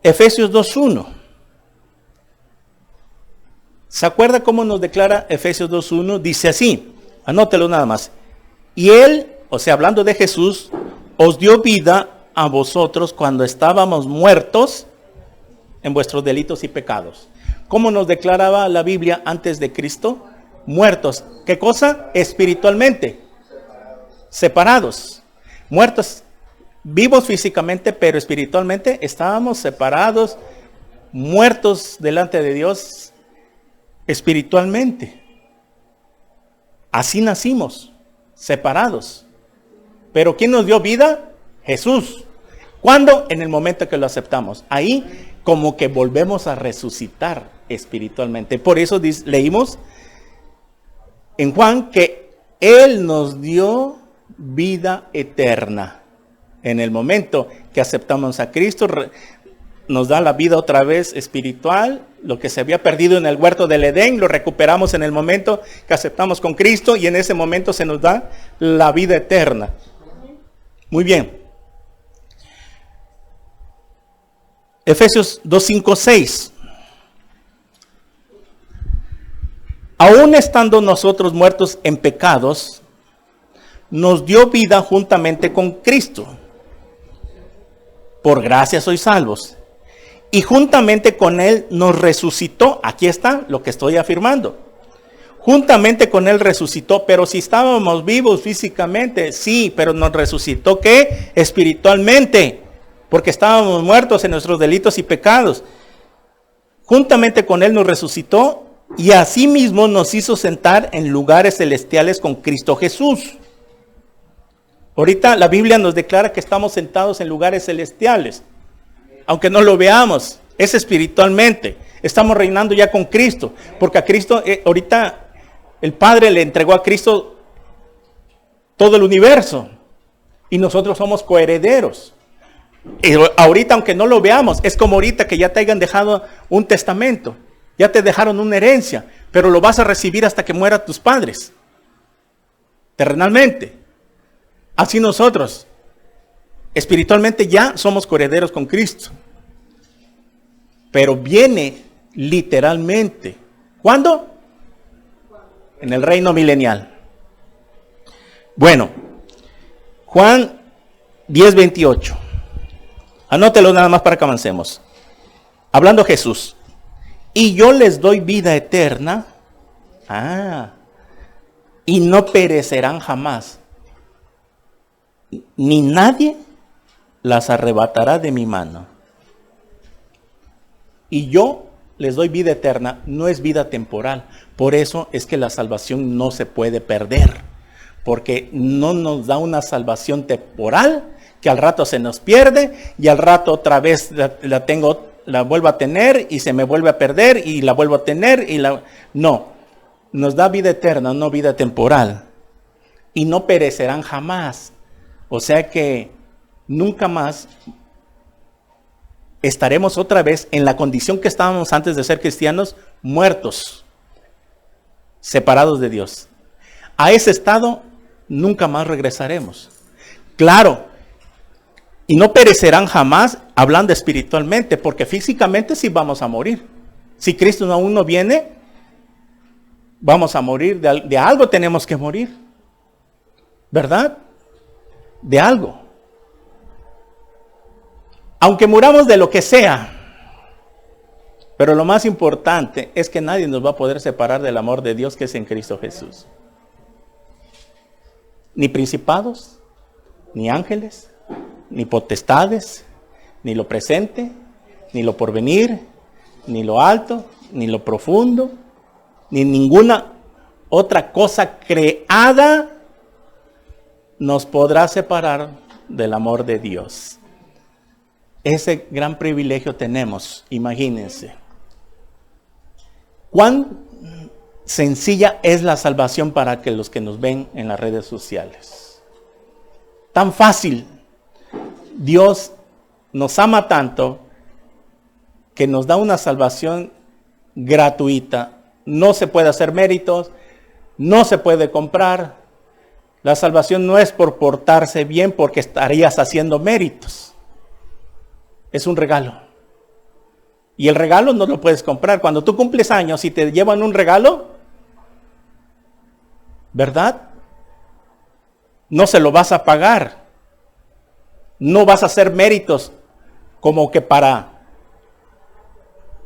Efesios 2:1. ¿Se acuerda cómo nos declara Efesios 2:1? Dice así, anótelo nada más. Y Él, o sea, hablando de Jesús, os dio vida a vosotros cuando estábamos muertos en vuestros delitos y pecados. ¿Cómo nos declaraba la Biblia antes de Cristo? Muertos. ¿Qué cosa? Espiritualmente. Separados. Muertos. Vivos físicamente, pero espiritualmente estábamos separados, muertos delante de Dios espiritualmente. Así nacimos, separados. Pero ¿quién nos dio vida? Jesús. ¿Cuándo? En el momento que lo aceptamos. Ahí como que volvemos a resucitar espiritualmente. Por eso leímos en Juan que Él nos dio vida eterna. En el momento que aceptamos a Cristo, nos da la vida otra vez espiritual. Lo que se había perdido en el huerto del Edén, lo recuperamos en el momento que aceptamos con Cristo y en ese momento se nos da la vida eterna. Muy bien. Efesios 2:5-6. Aún estando nosotros muertos en pecados, nos dio vida juntamente con Cristo. Por gracia sois salvos. Y juntamente con Él nos resucitó. Aquí está lo que estoy afirmando. Juntamente con Él resucitó. Pero si estábamos vivos físicamente, sí, pero nos resucitó, ¿qué? Espiritualmente. Porque estábamos muertos en nuestros delitos y pecados. Juntamente con Él nos resucitó y asimismo nos hizo sentar en lugares celestiales con Cristo Jesús. Ahorita la Biblia nos declara que estamos sentados en lugares celestiales. Aunque no lo veamos, es espiritualmente. Estamos reinando ya con Cristo. Porque a Cristo, ahorita el Padre le entregó a Cristo todo el universo. Y nosotros somos coherederos. Y ahorita, aunque no lo veamos, es como ahorita que ya te hayan dejado un testamento. Ya te dejaron una herencia. Pero lo vas a recibir hasta que mueran tus padres. Terrenalmente. Así nosotros, espiritualmente ya somos coherederos con Cristo. Pero viene literalmente. ¿Cuándo? En el reino milenial. Bueno, Juan 10:28. Anótelo nada más para que avancemos. Hablando Jesús. Y yo les doy vida eterna. Y no perecerán jamás. Ni nadie las arrebatará de mi mano. Y yo les doy vida eterna, no es vida temporal. Por eso es que la salvación no se puede perder. Porque no nos da una salvación temporal que al rato se nos pierde y al rato otra vez la vuelvo a tener y se me vuelve a perder y la vuelvo a tener No, nos da vida eterna, no vida temporal. Y no perecerán jamás. O sea que nunca más estaremos otra vez en la condición que estábamos antes de ser cristianos, muertos, separados de Dios. A ese estado nunca más regresaremos. Claro, y no perecerán jamás, hablando espiritualmente, porque físicamente sí vamos a morir. Si Cristo aún no viene, vamos a morir, de algo tenemos que morir, ¿verdad? De algo. Aunque muramos de lo que sea, pero lo más importante es que nadie nos va a poder separar del amor de Dios que es en Cristo Jesús. Ni principados, ni ángeles, ni potestades, ni lo presente, ni lo porvenir, ni lo alto, ni lo profundo, ni ninguna otra cosa creada nos podrá separar del amor de Dios. Ese gran privilegio tenemos, imagínense. ¿Cuán sencilla es la salvación para que los que nos ven en las redes sociales? Tan fácil. Dios nos ama tanto que nos da una salvación gratuita. No se puede hacer méritos, no se puede comprar. La salvación no es por portarse bien porque estarías haciendo méritos. Es un regalo. Y el regalo no lo puedes comprar. Cuando tú cumples años y te llevan un regalo, ¿verdad? No se lo vas a pagar. No vas a hacer méritos como que para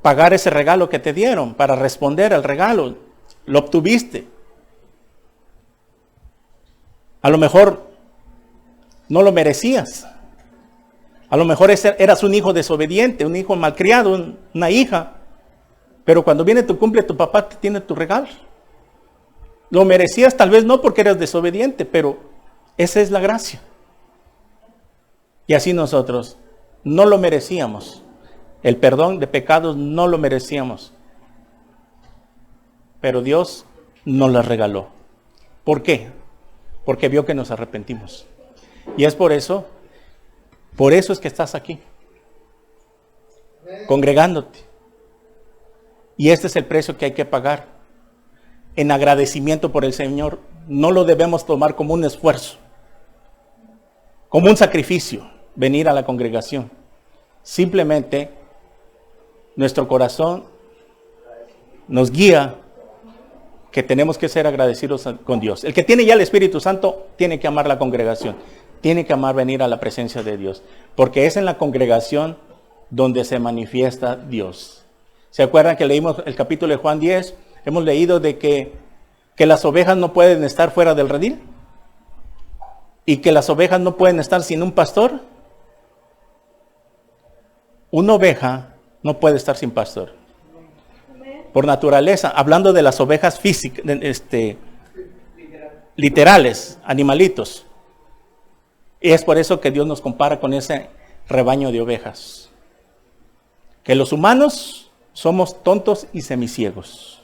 pagar ese regalo que te dieron, para responder al regalo. Lo obtuviste. A lo mejor no lo merecías. A lo mejor eras un hijo desobediente, un hijo malcriado, una hija. Pero cuando viene tu cumple, tu papá te tiene tu regalo. Lo merecías, tal vez no porque eras desobediente, pero esa es la gracia. Y así nosotros no lo merecíamos. El perdón de pecados no lo merecíamos. Pero Dios nos lo regaló. ¿Por qué? Porque vio que nos arrepentimos. Y es por eso es que estás aquí, congregándote. Y este es el precio que hay que pagar. En agradecimiento por el Señor, no lo debemos tomar como un esfuerzo, como un sacrificio, venir a la congregación. Simplemente, nuestro corazón nos guía que tenemos que ser agradecidos con Dios. El que tiene ya el Espíritu Santo tiene que amar la congregación. Tiene que amar venir a la presencia de Dios, porque es en la congregación donde se manifiesta Dios. ¿Se acuerdan que leímos el capítulo de Juan 10? Hemos leído de que las ovejas no pueden estar fuera del redil y que las ovejas no pueden estar sin un pastor. Una oveja no puede estar sin pastor. Por naturaleza, hablando de las ovejas físicas, literales, animalitos. Y es por eso que Dios nos compara con ese rebaño de ovejas. Que los humanos somos tontos y semiciegos.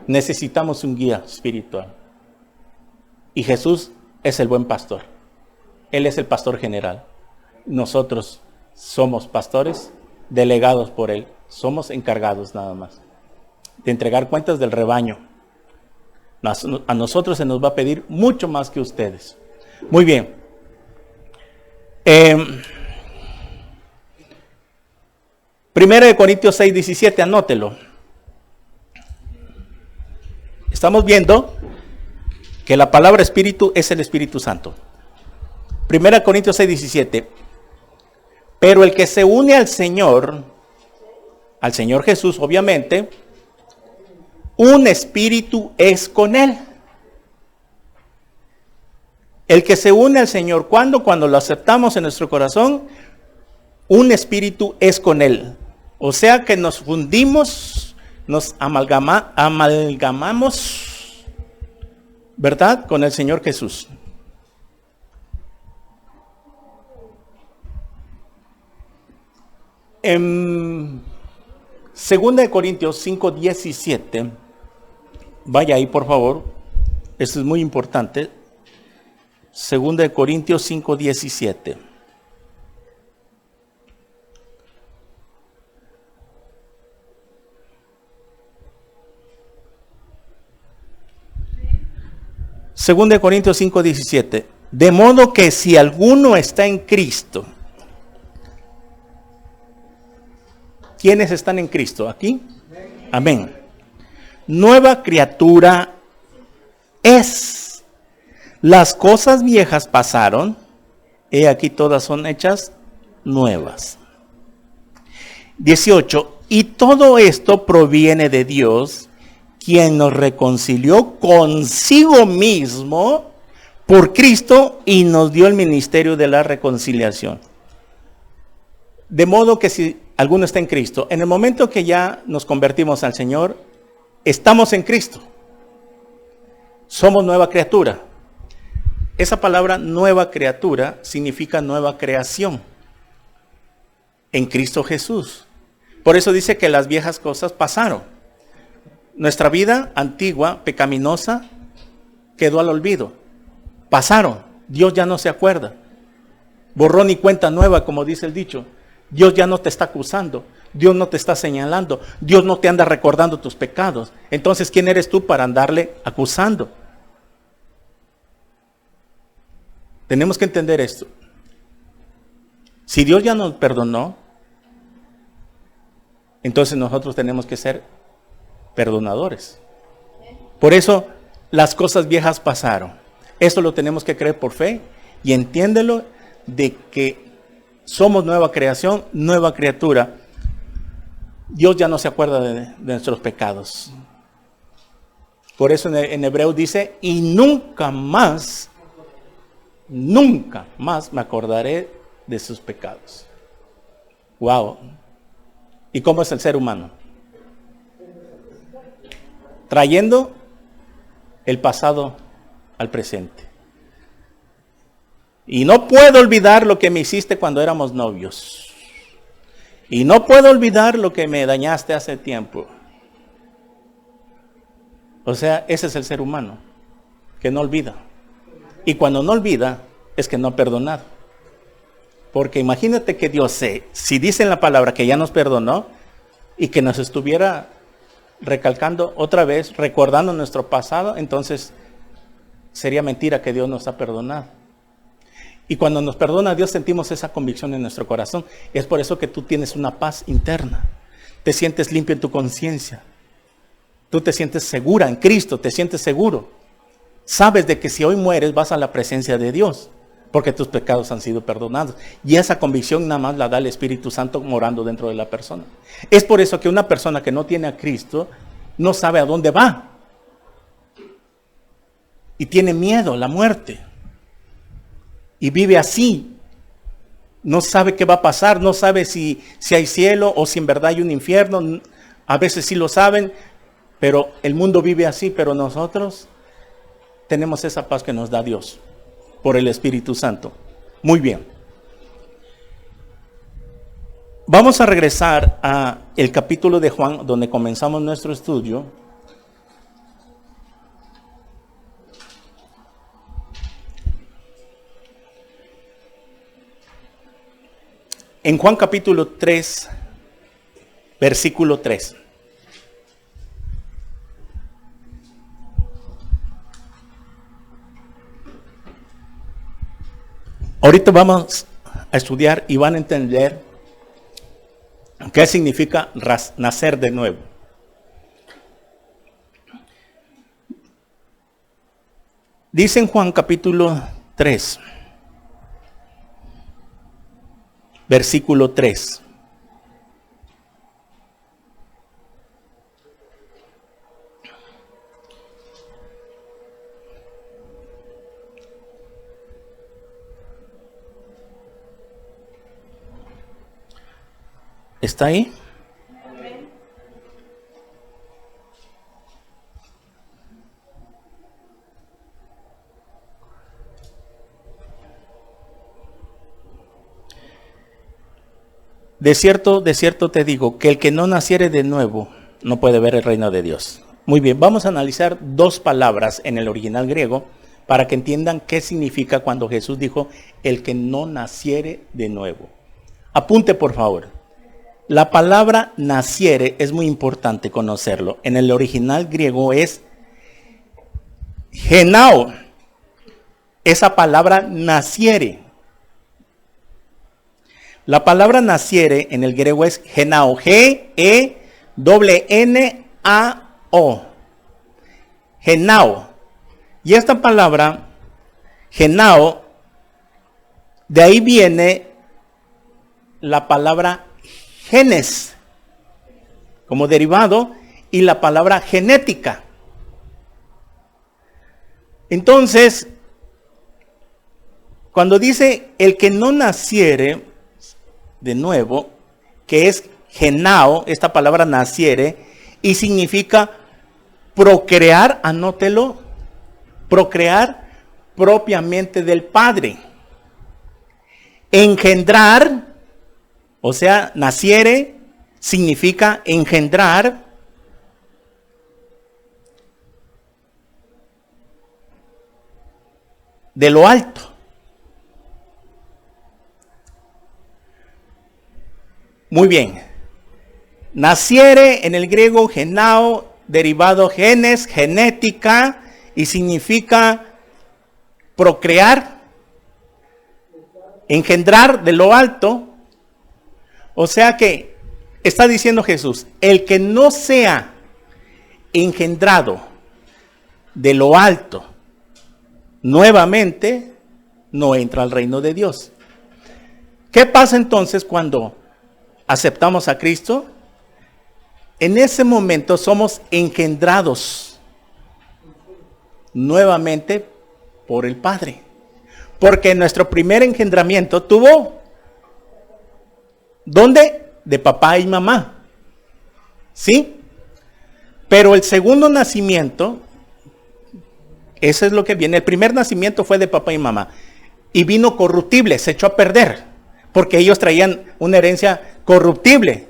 Necesitamos un guía espiritual. Y Jesús es el buen pastor. Él es el pastor general. Nosotros somos pastores delegados por Él. Somos encargados nada más de entregar cuentas del rebaño. A nosotros se nos va a pedir mucho más que ustedes. Muy bien. Primera de Corintios 6:17, anótelo. Estamos viendo que la palabra espíritu es el Espíritu Santo. Primera de Corintios 6:17. Pero el que se une al Señor Jesús, obviamente, un espíritu es con Él. El que se une al Señor, cuando lo aceptamos en nuestro corazón, un espíritu es con Él. O sea que nos fundimos, nos amalgamamos, ¿verdad? Con el Señor Jesús. En 2 de Corintios 5:17, vaya ahí por favor, esto es muy importante. 2 de Corintios 5:17. Según de Corintios 5:17. De modo que si alguno está en Cristo. ¿Quiénes están en Cristo? ¿Aquí? Amén. Nueva criatura es. Las cosas viejas pasaron, he aquí todas son hechas nuevas. 18. Y todo esto proviene de Dios, quien nos reconcilió consigo mismo por Cristo y nos dio el ministerio de la reconciliación. De modo que si alguno está en Cristo, en el momento que ya nos convertimos al Señor, estamos en Cristo. Somos nueva criatura. Esa palabra nueva criatura significa nueva creación en Cristo Jesús. Por eso dice que las viejas cosas pasaron. Nuestra vida antigua, pecaminosa, quedó al olvido. Pasaron. Dios ya no se acuerda. Borrón y cuenta nueva, como dice el dicho. Dios ya no te está acusando. Dios no te está señalando. Dios no te anda recordando tus pecados. Entonces, ¿quién eres tú para andarle acusando? Tenemos que entender esto. Si Dios ya nos perdonó, entonces nosotros tenemos que ser perdonadores. Por eso las cosas viejas pasaron. Esto lo tenemos que creer por fe y entiéndelo de que somos nueva creación, nueva criatura. Dios ya no se acuerda de nuestros pecados. Por eso en Hebreo dice, y nunca más me acordaré de sus pecados. Wow. ¿Y cómo es el ser humano? Trayendo el pasado al presente. Y no puedo olvidar lo que me hiciste cuando éramos novios. Y no puedo olvidar lo que me dañaste hace tiempo. O sea, ese es el ser humano, que no olvida. Y cuando no olvida, es que no ha perdonado. Porque imagínate que Dios, si dice en la palabra que ya nos perdonó, y que nos estuviera recalcando otra vez, recordando nuestro pasado, entonces sería mentira que Dios nos ha perdonado. Y cuando nos perdona Dios, sentimos esa convicción en nuestro corazón. Y es por eso que tú tienes una paz interna. Te sientes limpio en tu conciencia. Tú te sientes segura en Cristo, te sientes seguro. Sabes de que si hoy mueres vas a la presencia de Dios, porque tus pecados han sido perdonados. Y esa convicción nada más la da el Espíritu Santo morando dentro de la persona. Es por eso que una persona que no tiene a Cristo no sabe a dónde va. Y tiene miedo a la muerte. Y vive así. No sabe qué va a pasar, no sabe si hay cielo o si en verdad hay un infierno. A veces sí lo saben, pero el mundo vive así, pero nosotros tenemos esa paz que nos da Dios por el Espíritu Santo. Muy bien. Vamos a regresar a el capítulo de Juan, donde comenzamos nuestro estudio. En Juan capítulo 3, versículo 3. Ahorita vamos a estudiar y van a entender qué significa nacer de nuevo. Dice en Juan capítulo 3, versículo 3. ¿Está ahí? De cierto te digo, que el que no naciere de nuevo no puede ver el reino de Dios. Muy bien, vamos a analizar dos palabras en el original griego para que entiendan qué significa cuando Jesús dijo, el que no naciere de nuevo. Apunte por favor. La palabra naciere es muy importante conocerlo. En el original griego es genao. Esa palabra naciere. La palabra naciere en el griego es genao. G-E-N-N-A-O. Genao. Y esta palabra, genao, de ahí viene la palabra genes, como derivado, y la palabra genética. Entonces, cuando dice el que no naciere de nuevo, que es genao, esta palabra naciere, y significa procrear, anótelo, procrear propiamente del Padre. Engendrar, o sea, naciere significa engendrar. De lo alto. Muy bien. Naciere en el griego genao, derivado genes, genética, y significa procrear, engendrar de lo alto. O sea que está diciendo Jesús, el que no sea engendrado de lo alto nuevamente, no entra al reino de Dios. ¿Qué pasa entonces cuando aceptamos a Cristo? En ese momento somos engendrados nuevamente por el Padre. Porque nuestro primer engendramiento tuvo, ¿dónde? De papá y mamá. ¿Sí? Pero el segundo nacimiento, eso es lo que viene. El primer nacimiento fue de papá y mamá. Y vino corruptible, se echó a perder. Porque ellos traían una herencia corruptible.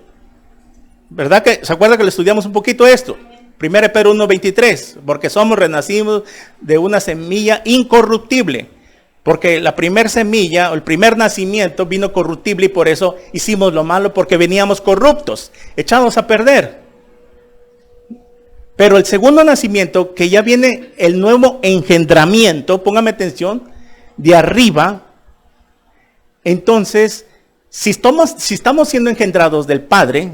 ¿Verdad que se acuerda que le estudiamos un poquito esto? 1 Pedro 1:23, porque somos renacidos de una semilla incorruptible. Porque la primer semilla, o el primer nacimiento, vino corruptible y por eso hicimos lo malo, porque veníamos corruptos, echados a perder. Pero el segundo nacimiento, que ya viene el nuevo engendramiento, póngame atención, de arriba. Entonces, si estamos siendo engendrados del Padre,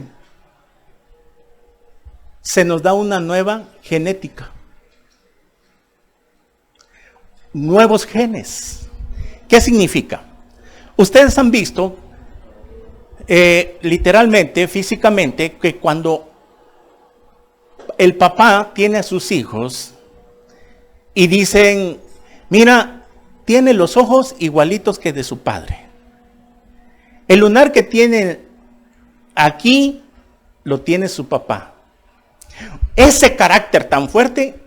se nos da una nueva genética. Nuevos genes. ¿Qué significa? Ustedes han visto, literalmente, físicamente, que cuando el papá tiene a sus hijos y dicen, mira, tiene los ojos igualitos que de su padre. El lunar que tiene aquí lo tiene su papá. Ese carácter tan fuerte,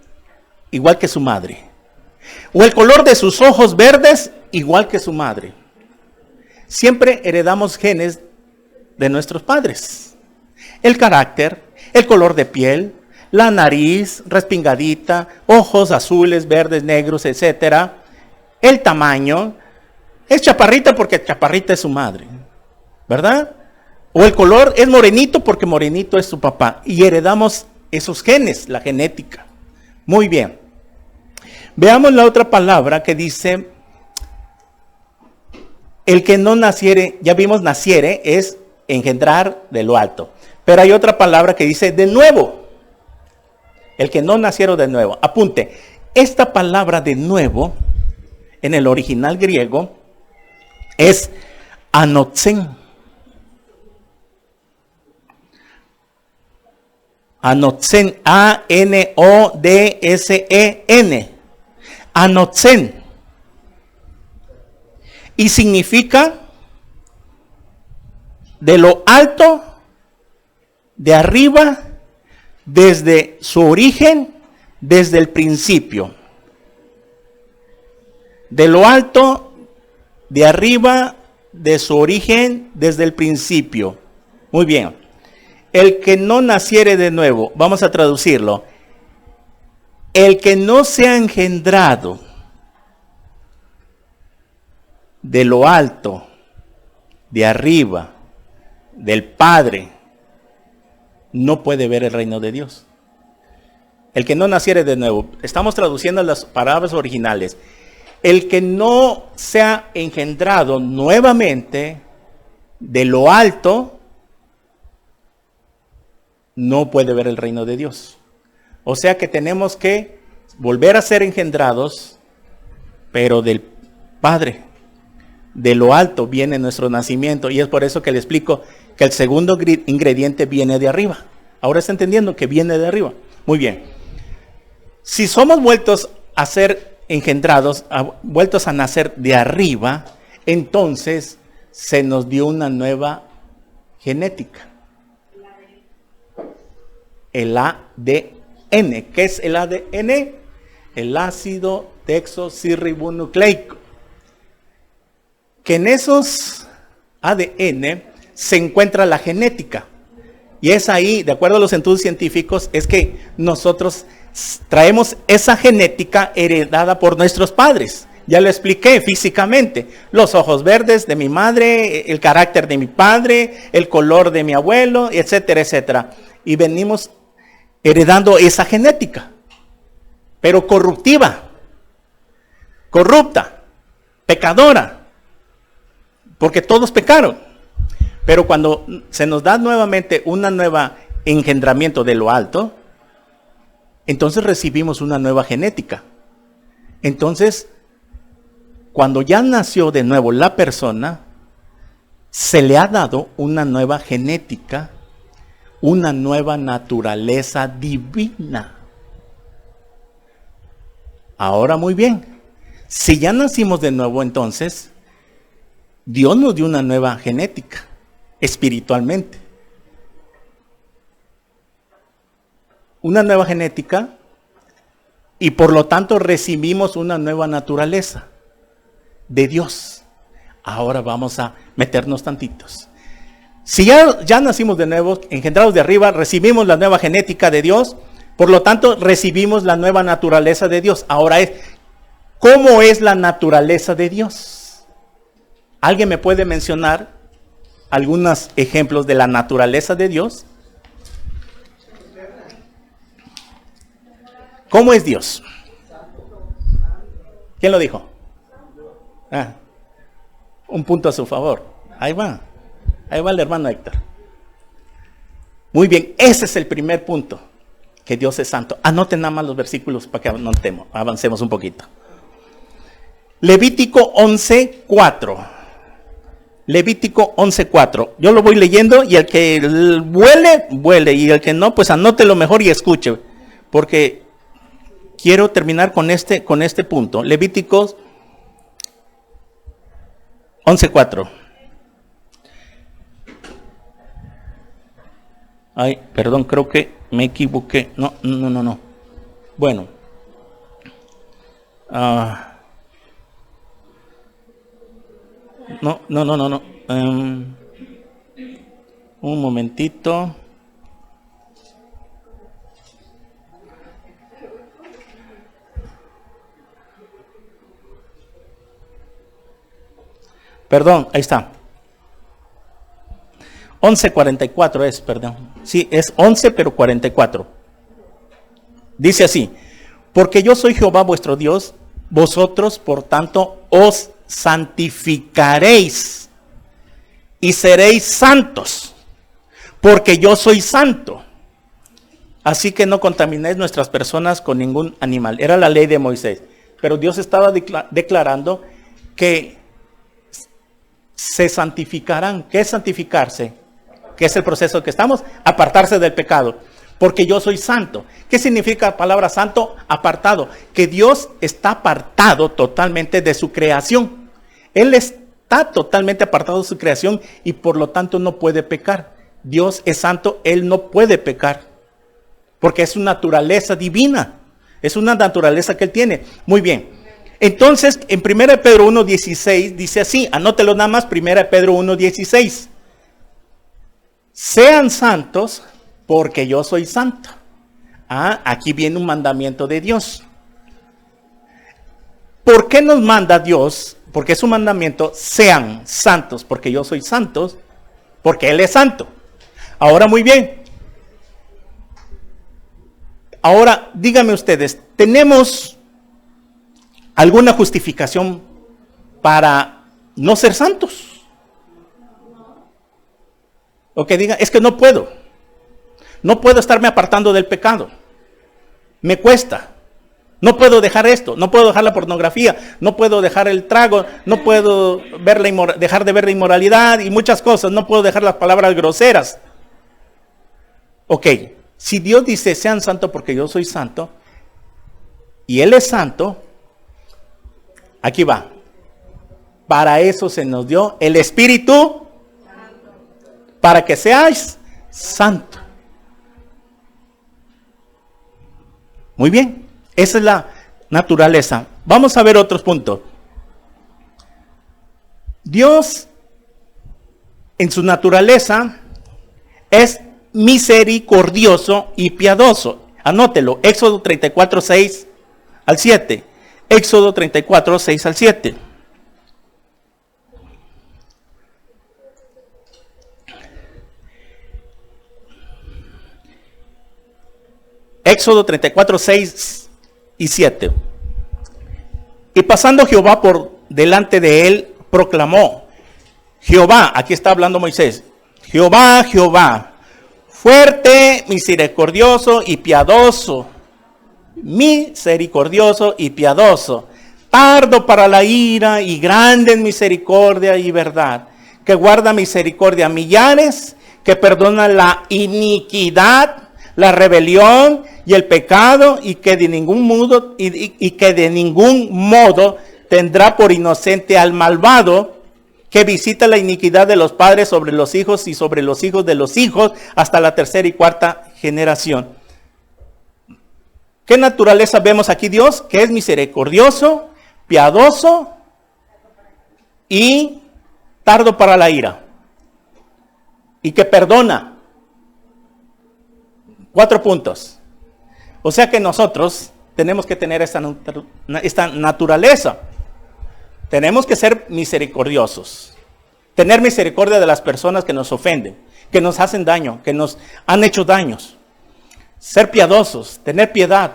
igual que su madre. O el color de sus ojos verdes, igual que su madre. Siempre heredamos genes de nuestros padres. El carácter, el color de piel, la nariz respingadita, ojos azules, verdes, negros, etcétera. El tamaño, es chaparrita porque chaparrita es su madre, ¿verdad? O el color es morenito porque morenito es su papá. Y heredamos esos genes, la genética. Muy bien. Veamos la otra palabra que dice, el que no naciere, ya vimos naciere, es engendrar de lo alto. Pero hay otra palabra que dice de nuevo. El que no naciera de nuevo. Apunte, esta palabra de nuevo, en el original griego, es anotzen. Anotzen, A-N-O-D-S-E-N. Anotzen. Y significa de lo alto, de arriba, desde su origen, desde el principio. De lo alto, de arriba, de su origen, desde el principio. Muy bien. El que no naciere de nuevo, vamos a traducirlo. El que no se ha engendrado de lo alto, de arriba, del Padre, no puede ver el reino de Dios. El que no naciere de nuevo, estamos traduciendo las palabras originales. El que no se ha engendrado nuevamente de lo alto, no puede ver el reino de Dios. O sea que tenemos que volver a ser engendrados, pero del Padre. De lo alto viene nuestro nacimiento. Y es por eso que le explico que el segundo ingrediente viene de arriba. Ahora está entendiendo que viene de arriba. Muy bien. Si somos vueltos a ser engendrados, vueltos a nacer de arriba, entonces se nos dio una nueva genética. El ADN. ¿Qué es el ADN? El ácido desoxirribonucleico. Que en esos ADN se encuentra la genética. Y es ahí, de acuerdo a los estudios científicos, es que nosotros traemos esa genética heredada por nuestros padres. Ya lo expliqué físicamente. Los ojos verdes de mi madre, el carácter de mi padre, el color de mi abuelo, etcétera, etcétera. Y venimos heredando esa genética, pero corruptiva, corrupta, pecadora, porque todos pecaron. Pero cuando se nos da nuevamente una nueva engendramiento de lo alto, entonces recibimos una nueva genética. Entonces, cuando ya nació de nuevo la persona, se le ha dado una nueva genética, una nueva naturaleza divina. Ahora muy bien, si ya nacimos de nuevo, entonces, Dios nos dio una nueva genética, espiritualmente. Una nueva genética, y por lo tanto recibimos una nueva naturaleza de Dios. Ahora vamos a meternos tantitos. Si ya nacimos de nuevo, engendrados de arriba, recibimos la nueva genética de Dios, por lo tanto recibimos la nueva naturaleza de Dios. Ahora ¿cómo es la naturaleza de Dios? ¿Alguien me puede mencionar algunos ejemplos de la naturaleza de Dios? ¿Cómo es Dios? ¿Quién lo dijo? Un punto a su favor. Ahí va el hermano Héctor. Muy bien, ese es el primer punto, que Dios es santo. Anoten nada más los versículos para que avancemos un poquito. Levítico 11:4. Levítico 11:4. Yo lo voy leyendo y el que vuele, y el que no, pues anótelo mejor y escuche, porque quiero terminar con este punto. Levíticos 11:4. Ay, perdón, creo que me equivoqué. No. Bueno. No. Un momentito. Perdón, ahí está. 11:44 es, perdón. Sí, es 11, pero 44. Dice así: porque yo soy Jehová vuestro Dios, vosotros por tanto os santificaréis y seréis santos, porque yo soy santo. Así que no contaminéis nuestras personas con ningún animal. Era la ley de Moisés. Pero Dios estaba declarando que se santificarán. ¿Qué es santificarse? ¿Qué es el proceso que estamos? Apartarse del pecado. Porque yo soy santo. ¿Qué significa la palabra santo? Apartado. Que Dios está apartado totalmente de su creación. Él está totalmente apartado de su creación y por lo tanto no puede pecar. Dios es santo, Él no puede pecar. Porque es su naturaleza divina. Es una naturaleza que Él tiene. Muy bien. Entonces, en 1 Pedro 1:16 dice así, anótelo nada más, 1 Pedro 1:16. Sean santos porque yo soy santo. Aquí viene un mandamiento de Dios. ¿Por qué nos manda Dios? Porque es un mandamiento, sean santos porque yo soy santo, porque Él es santo. Ahora muy bien. Ahora, díganme ustedes, ¿tenemos alguna justificación para no ser santos? O que digan, es que no puedo estarme apartando del pecado, me cuesta, no puedo dejar esto, no puedo dejar la pornografía, no puedo dejar el trago, no puedo dejar de ver la inmoralidad y muchas cosas, no puedo dejar las palabras groseras. Ok, si Dios dice, sean santos porque yo soy santo, y Él es santo, aquí va. Para eso se nos dio el Espíritu, para que seáis santos. Muy bien, esa es la naturaleza. Vamos a ver otros puntos. Dios, en su naturaleza, es misericordioso y piadoso. Anótelo, Éxodo 34:6 al 7. Éxodo 34, 6 al 7. Éxodo 34, 6 y 7. Y pasando Jehová por delante de él, proclamó: Jehová, aquí está hablando Moisés, Jehová, Jehová, fuerte, misericordioso y piadoso, tardo para la ira y grande en misericordia y verdad, que guarda misericordia a millares, que perdona la iniquidad, la rebelión y el pecado, y que de ningún modo tendrá por inocente al malvado, que visita la iniquidad de los padres sobre los hijos y sobre los hijos de los hijos hasta la tercera y cuarta generación. ¿Qué naturaleza vemos aquí Dios? Que es misericordioso, piadoso y tardo para la ira. Y que perdona. 4 puntos. O sea que nosotros tenemos que tener esta naturaleza. Tenemos que ser misericordiosos. Tener misericordia de las personas que nos ofenden, que nos hacen daño, que nos han hecho daños. Ser piadosos, tener piedad.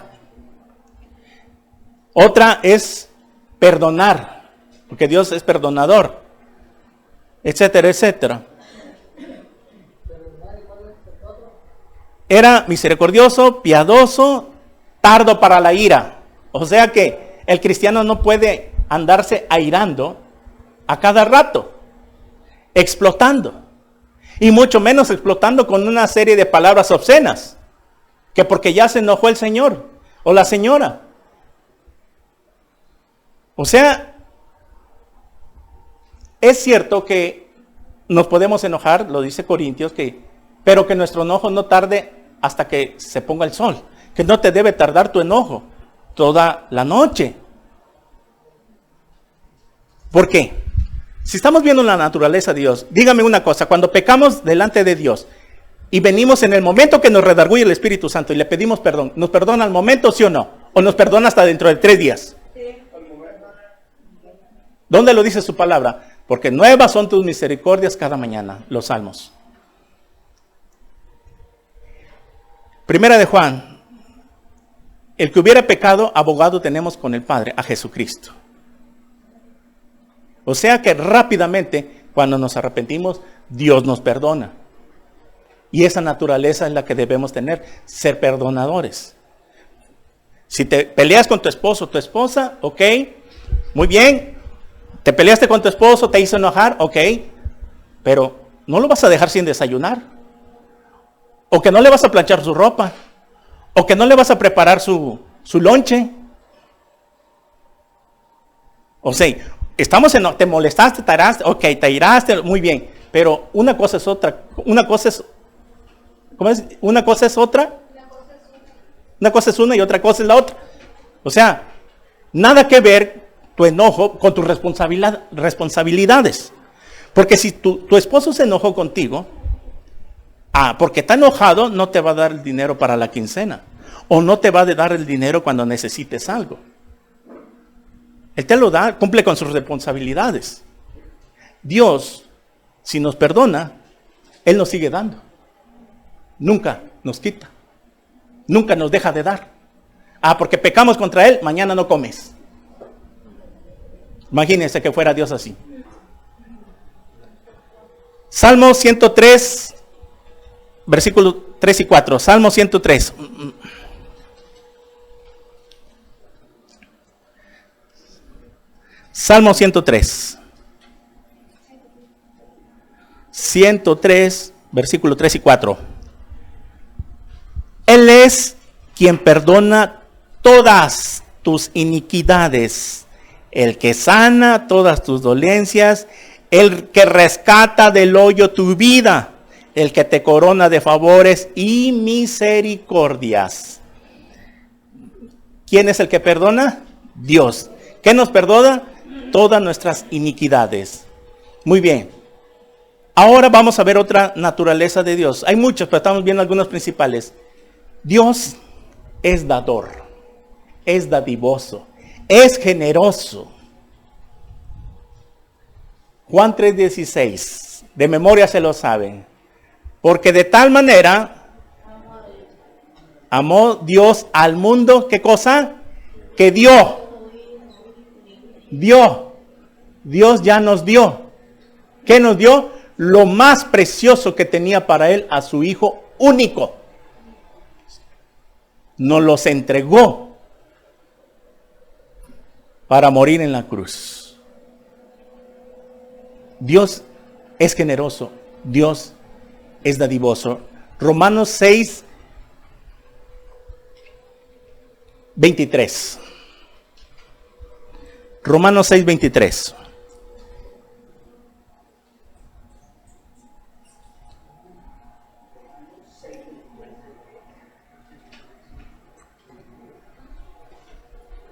Otra es perdonar, porque Dios es perdonador, etcétera, etcétera. Era misericordioso, piadoso, tardo para la ira. O sea que el cristiano no puede andarse airando a cada rato, explotando, y mucho menos explotando con una serie de palabras obscenas, que porque ya se enojó el señor o la señora. O sea, es cierto que nos podemos enojar, lo dice Corintios, pero que nuestro enojo no tarde hasta que se ponga el sol, que no te debe tardar tu enojo toda la noche. ¿Por qué? Si estamos viendo la naturaleza de Dios, dígame una cosa: cuando pecamos delante de Dios y venimos en el momento que nos redarguye el Espíritu Santo y le pedimos perdón, ¿nos perdona al momento, sí o no? ¿O nos perdona hasta dentro de 3 días? ¿Dónde lo dice su palabra? Porque nuevas son tus misericordias cada mañana, los salmos. Primera de Juan: el que hubiera pecado, abogado tenemos con el Padre, a Jesucristo. O sea que rápidamente, cuando nos arrepentimos, Dios nos perdona. Y esa naturaleza es la que debemos tener, ser perdonadores. Si te peleas con tu esposo o tu esposa, ok, muy bien. Te peleaste con tu esposo, te hizo enojar, ok, pero no lo vas a dejar sin desayunar. O que no le vas a planchar su ropa. O que no le vas a preparar su lonche. O sea, te molestaste, te iraste, ok, te iraste, muy bien. Pero una cosa es otra. Una cosa es otra. Una cosa es una y otra cosa es la otra. O sea, nada que ver tu enojo con tus responsabilidades. Porque si tu esposo se enojó contigo, porque está enojado, no te va a dar el dinero para la quincena. O no te va a dar el dinero cuando necesites algo. Él te lo da, cumple con sus responsabilidades. Dios, si nos perdona, Él nos sigue dando. Nunca nos quita. Nunca nos deja de dar. Porque pecamos contra Él, mañana no comes. Imagínense que fuera Dios así. Salmo 103, versículos 3 y 4. Salmo 103. Salmo 103. 103, versículos 3 y 4. Él es quien perdona todas tus iniquidades, el que sana todas tus dolencias, el que rescata del hoyo tu vida, el que te corona de favores y misericordias. ¿Quién es el que perdona? Dios. ¿Qué nos perdona? Todas nuestras iniquidades. Muy bien. Ahora vamos a ver otra naturaleza de Dios. Hay muchas, pero estamos viendo algunos principales. Dios es dador, es dadivoso, es generoso. Juan 3:16, de memoria se lo saben. Porque de tal manera amó Dios al mundo, ¿qué cosa? Que dio. Dios ya nos dio. ¿Qué nos dio? Lo más precioso que tenía para él, a su Hijo único. Nos los entregó para morir en la cruz. Dios es generoso. Dios es dadivoso. Romanos 6:23. Romanos 6:23.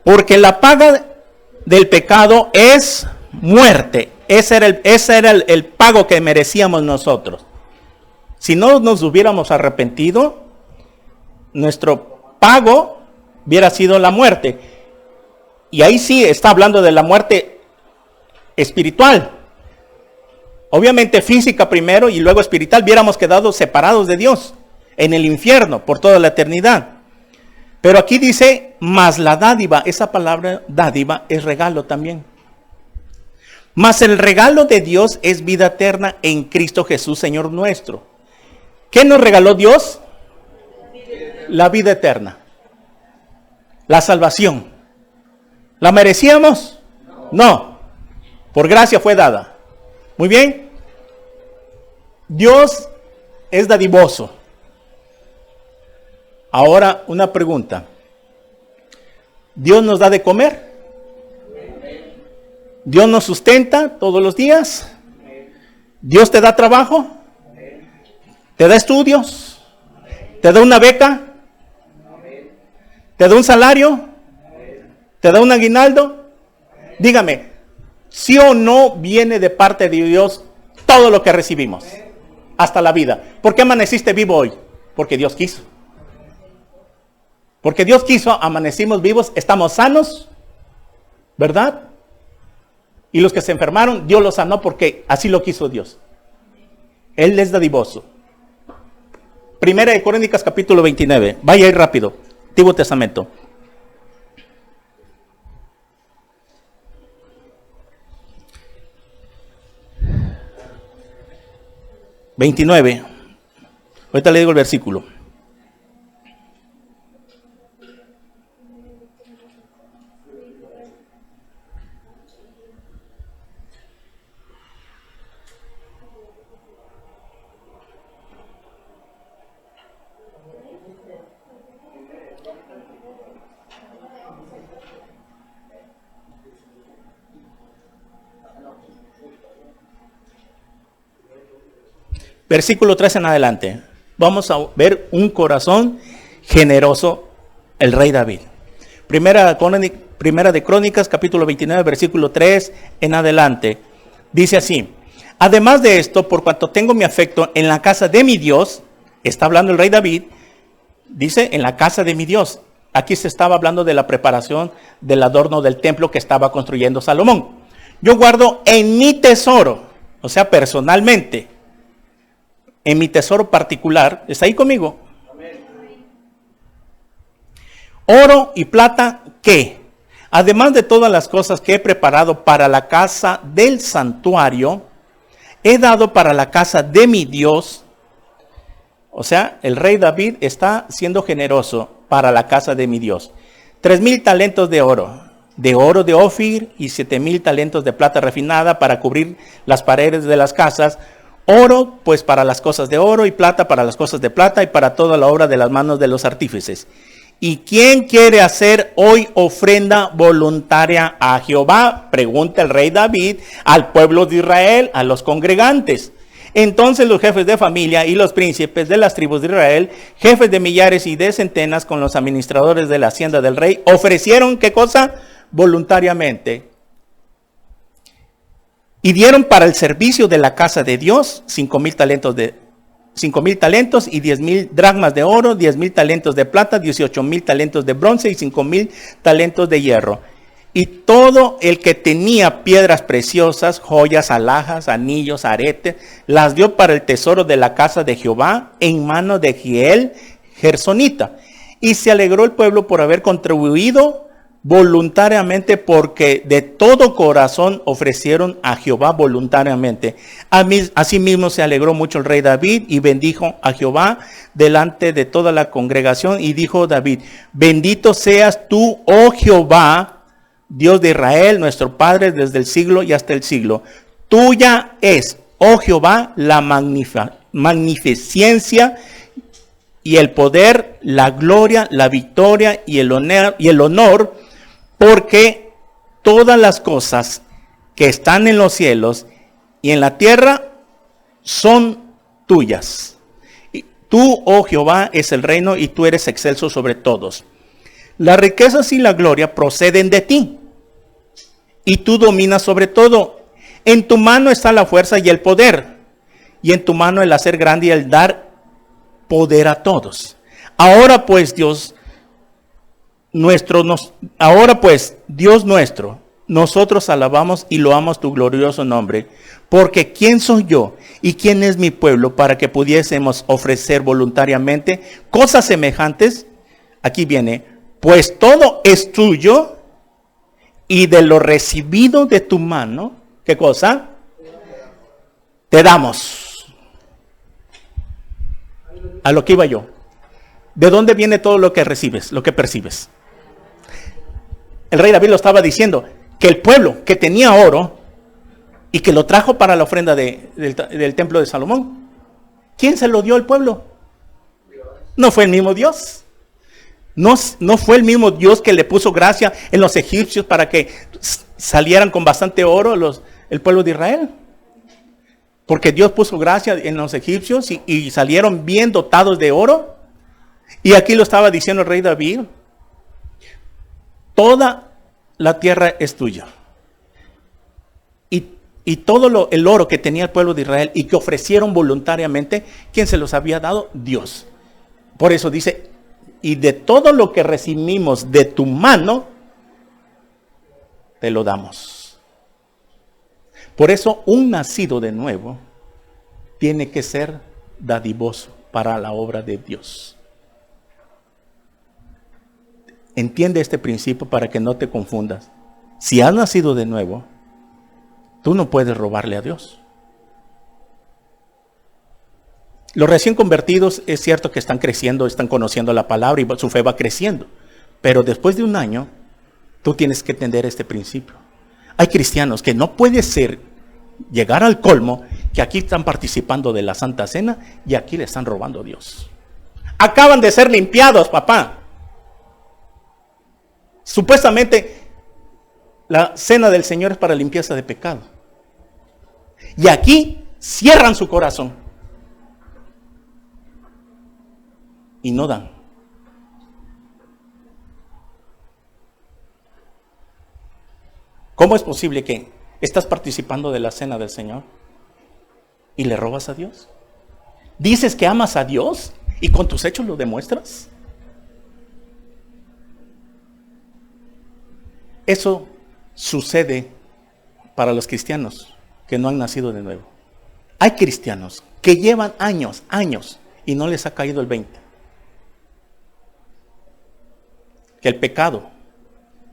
Porque la paga del pecado es muerte. Ese era el pago que merecíamos nosotros. Si no nos hubiéramos arrepentido, nuestro pago hubiera sido la muerte. Y ahí sí está hablando de la muerte espiritual. Obviamente física primero y luego espiritual. Hubiéramos quedado separados de Dios en el infierno por toda la eternidad. Pero aquí dice, más la dádiva. Esa palabra dádiva es regalo también. Mas el regalo de Dios es vida eterna en Cristo Jesús, Señor nuestro. ¿Qué nos regaló Dios? La vida eterna. La salvación. ¿La merecíamos? No. Por gracia fue dada. Muy bien. Dios es dadivoso. Ahora una pregunta. ¿Dios nos da de comer? ¿Dios nos sustenta todos los días? ¿Dios te da trabajo? ¿Te da estudios? ¿Te da una beca? ¿Te da un salario? ¿Te da un aguinaldo? Dígame, ¿sí o no viene de parte de Dios todo lo que recibimos? Hasta la vida. ¿Por qué amaneciste vivo hoy? Porque Dios quiso. Porque Dios quiso, amanecimos vivos, estamos sanos, ¿verdad? Y los que se enfermaron, Dios los sanó porque así lo quiso Dios. Él es dadivoso. Primera de Crónicas capítulo 29. Vaya ahí rápido. Antiguo Testamento. ...29... Ahorita le digo el versículo. Versículo 3 en adelante. Vamos a ver un corazón generoso, el rey David. Primera de Crónicas, capítulo 29, versículo 3 en adelante. Dice así: además de esto, por cuanto tengo mi afecto en la casa de mi Dios, está hablando el rey David, dice en la casa de mi Dios. Aquí se estaba hablando de la preparación del adorno del templo que estaba construyendo Salomón. Yo guardo en mi tesoro, o sea, personalmente, en mi tesoro particular, ¿está ahí conmigo? Amén. Oro y plata, ¿qué? Además de todas las cosas que he preparado para la casa del santuario, he dado para la casa de mi Dios. O sea, el rey David está siendo generoso para la casa de mi Dios. 3,000 talentos de oro de Ofir, y 7,000 talentos de plata refinada para cubrir las paredes de las casas. Oro, pues para las cosas de oro, y plata para las cosas de plata, y para toda la obra de las manos de los artífices. ¿Y quién quiere hacer hoy ofrenda voluntaria a Jehová? Pregunta el rey David al pueblo de Israel, a los congregantes. Entonces los jefes de familia y los príncipes de las tribus de Israel, jefes de millares y de centenas, con los administradores de la hacienda del rey, ofrecieron, ¿qué cosa? Voluntariamente. Y dieron para el servicio de la casa de Dios 5,000 talentos y 10,000 dracmas de oro, 10,000 talentos de plata, 18,000 talentos de bronce y 5,000 talentos de hierro. Y todo el que tenía piedras preciosas, joyas, alhajas, anillos, aretes, las dio para el tesoro de la casa de Jehová en mano de Giel, Gersonita. Y se alegró el pueblo por haber contribuido voluntariamente, porque de todo corazón ofrecieron a Jehová voluntariamente. Asimismo se alegró mucho el rey David y bendijo a Jehová delante de toda la congregación. Y dijo David: bendito seas tú, oh Jehová, Dios de Israel, nuestro Padre, desde el siglo y hasta el siglo. Tuya es, oh Jehová, la magnificencia y el poder, la gloria, la victoria y el honor, porque todas las cosas que están en los cielos y en la tierra son tuyas. Y tú, oh Jehová, es el reino y tú eres excelso sobre todos. Las riquezas y la gloria proceden de ti, y tú dominas sobre todo. En tu mano está la fuerza y el poder, y en tu mano el hacer grande y el dar poder a todos. Ahora pues, Dios nuestro, nosotros alabamos y loamos tu glorioso nombre, porque ¿quién soy yo y quién es mi pueblo para que pudiésemos ofrecer voluntariamente cosas semejantes? Aquí viene: pues todo es tuyo, y de lo recibido de tu mano, ¿qué cosa? Te damos. A lo que iba yo. ¿De dónde viene todo lo que recibes, lo que percibes? El rey David lo estaba diciendo, que el pueblo que tenía oro y que lo trajo para la ofrenda del templo de Salomón, ¿quién se lo dio al pueblo? No fue el mismo Dios. No fue el mismo Dios que le puso gracia en los egipcios para que salieran con bastante oro el pueblo de Israel. Porque Dios puso gracia en los egipcios y salieron bien dotados de oro. Y aquí lo estaba diciendo el rey David: toda la tierra es tuya. Y todo el oro que tenía el pueblo de Israel y que ofrecieron voluntariamente, ¿quién se los había dado? Dios. Por eso dice: y de todo lo que recibimos de tu mano, te lo damos. Por eso un nacido de nuevo tiene que ser dadivoso para la obra de Dios. Entiende este principio para que no te confundas. Si has nacido de nuevo, tú no puedes robarle a Dios. Los recién convertidos es cierto que están creciendo, están conociendo la palabra y su fe va creciendo. Pero después de un año, tú tienes que entender este principio. Hay cristianos que no puede ser llegar al colmo que aquí están participando de la Santa Cena y aquí le están robando a Dios. Acaban de ser limpiados, papá. Supuestamente la cena del Señor es para limpieza de pecado. Y aquí cierran su corazón y no dan. ¿Cómo es posible que estás participando de la cena del Señor y le robas a Dios? ¿Dices que amas a Dios y con tus hechos lo demuestras? Eso sucede para los cristianos que no han nacido de nuevo. Hay cristianos que llevan años y no les ha caído el 20. Que el pecado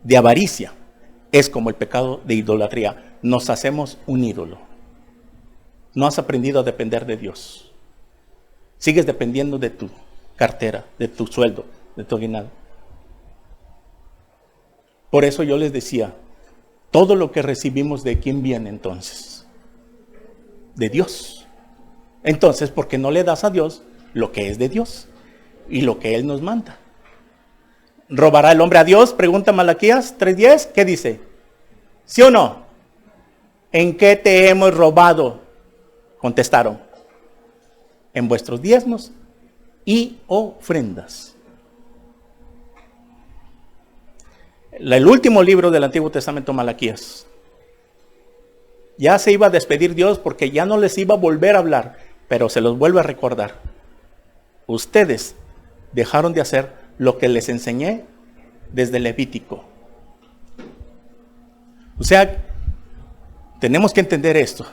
de avaricia es como el pecado de idolatría. Nos hacemos un ídolo. No has aprendido a depender de Dios. Sigues dependiendo de tu cartera, de tu sueldo, de tu aguinaldo. Por eso yo les decía, todo lo que recibimos, ¿de quién viene entonces? De Dios. Entonces, ¿por qué no le das a Dios lo que es de Dios y lo que Él nos manda? ¿Robará el hombre a Dios? Pregunta Malaquías 3:10. ¿Qué dice? ¿Sí o no? ¿En qué te hemos robado? Contestaron: en vuestros diezmos y ofrendas. El último libro del Antiguo Testamento, Malaquías. Ya se iba a despedir Dios porque ya no les iba a volver a hablar, pero se los vuelve a recordar. Ustedes dejaron de hacer lo que les enseñé desde Levítico. O sea, tenemos que entender esto.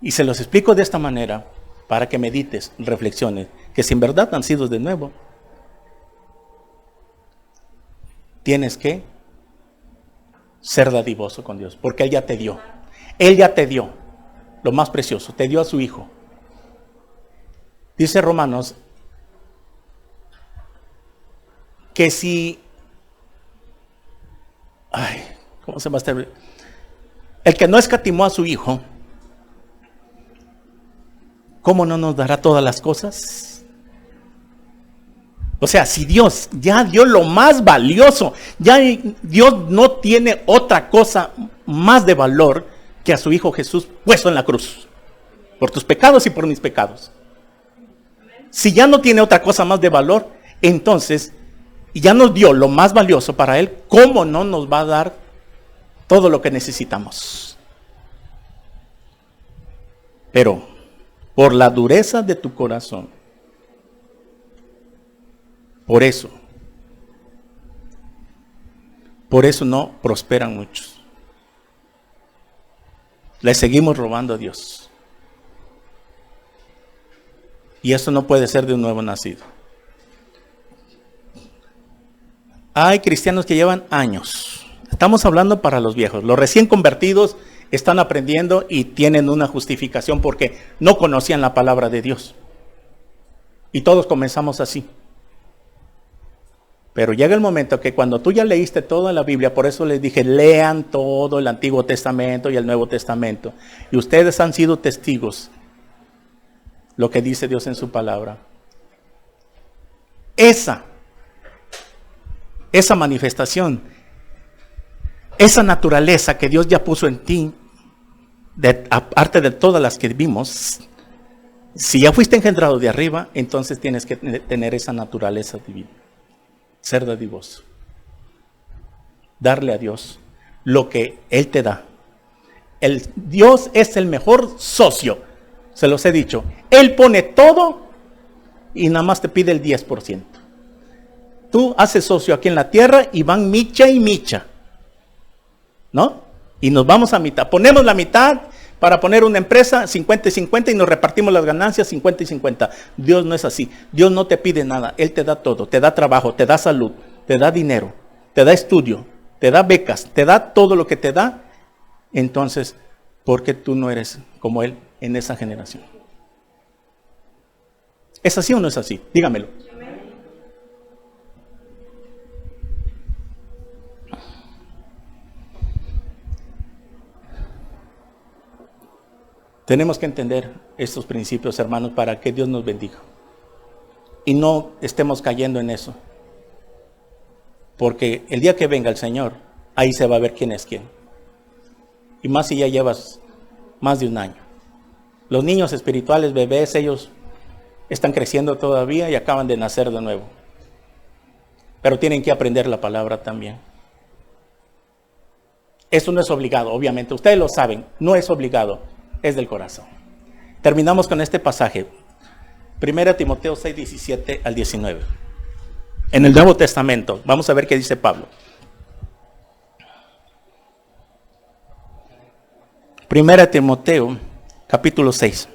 Y se los explico de esta manera para que medites, reflexiones, que si en verdad han sido de nuevo, tienes que ser dadivoso con Dios, porque Él ya te dio. Él ya te dio lo más precioso, te dio a su Hijo. Dice Romanos que si, ¿cómo se va a estar? El que no escatimó a su Hijo, ¿cómo no nos dará todas las cosas? O sea, si Dios ya dio lo más valioso, ya Dios no tiene otra cosa más de valor que a su Hijo Jesús puesto en la cruz, por tus pecados y por mis pecados. Si ya no tiene otra cosa más de valor, entonces ya nos dio lo más valioso para Él, ¿cómo no nos va a dar todo lo que necesitamos? Pero por la dureza de tu corazón, por eso no prosperan muchos. Le seguimos robando a Dios. Y eso no puede ser de un nuevo nacido. Hay cristianos que llevan años. Estamos hablando para los viejos. Los recién convertidos están aprendiendo y tienen una justificación porque no conocían la palabra de Dios. Y todos comenzamos así. Pero llega el momento que cuando tú ya leíste toda la Biblia, por eso les dije, lean todo el Antiguo Testamento y el Nuevo Testamento. Y ustedes han sido testigos lo que dice Dios en su palabra. Esa manifestación, esa naturaleza que Dios ya puso en ti, aparte de todas las que vimos, si ya fuiste engendrado de arriba, entonces tienes que tener esa naturaleza divina. Ser dadivoso. Darle a Dios lo que Él te da. Dios es el mejor socio. Se los he dicho. Él pone todo y nada más te pide el 10%. Tú haces socio aquí en la tierra y van micha y micha. ¿No? Y nos vamos a mitad. Ponemos la mitad para poner una empresa 50 y 50 y nos repartimos las ganancias 50 y 50. Dios no es así. Dios no te pide nada. Él te da todo. Te da trabajo, te da salud, te da dinero, te da estudio, te da becas, te da todo lo que te da. Entonces, ¿por qué tú no eres como Él en esa generación? ¿Es así o no es así? Dígamelo. Tenemos que entender estos principios, hermanos, para que Dios nos bendiga. Y no estemos cayendo en eso. Porque el día que venga el Señor, ahí se va a ver quién es quién. Y más si ya llevas más de un año. Los niños espirituales, bebés, ellos están creciendo todavía y acaban de nacer de nuevo. Pero tienen que aprender la palabra también. Eso no es obligado, obviamente. Ustedes lo saben, no es obligado. Es del corazón. Terminamos con este pasaje. 1 Timoteo 6, 17 al 19. En el Nuevo Testamento. Vamos a ver qué dice Pablo. 1 Timoteo, capítulo 6.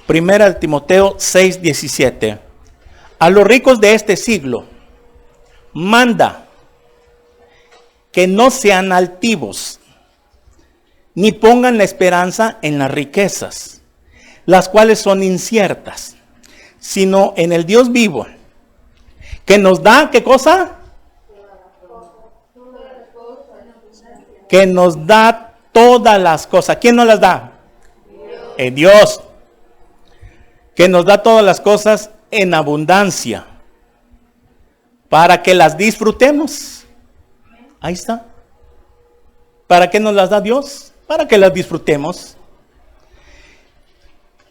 Primera Timoteo 6, 17. A los ricos de este siglo, manda que no sean altivos, ni pongan la esperanza en las riquezas, las cuales son inciertas, sino en el Dios vivo, que nos da, ¿qué cosa? Que nos da todas las cosas. ¿Quién nos las da? Dios. Que nos da todas las cosas en abundancia, para que las disfrutemos. Ahí está. ¿Para qué nos las da Dios? Para que las disfrutemos.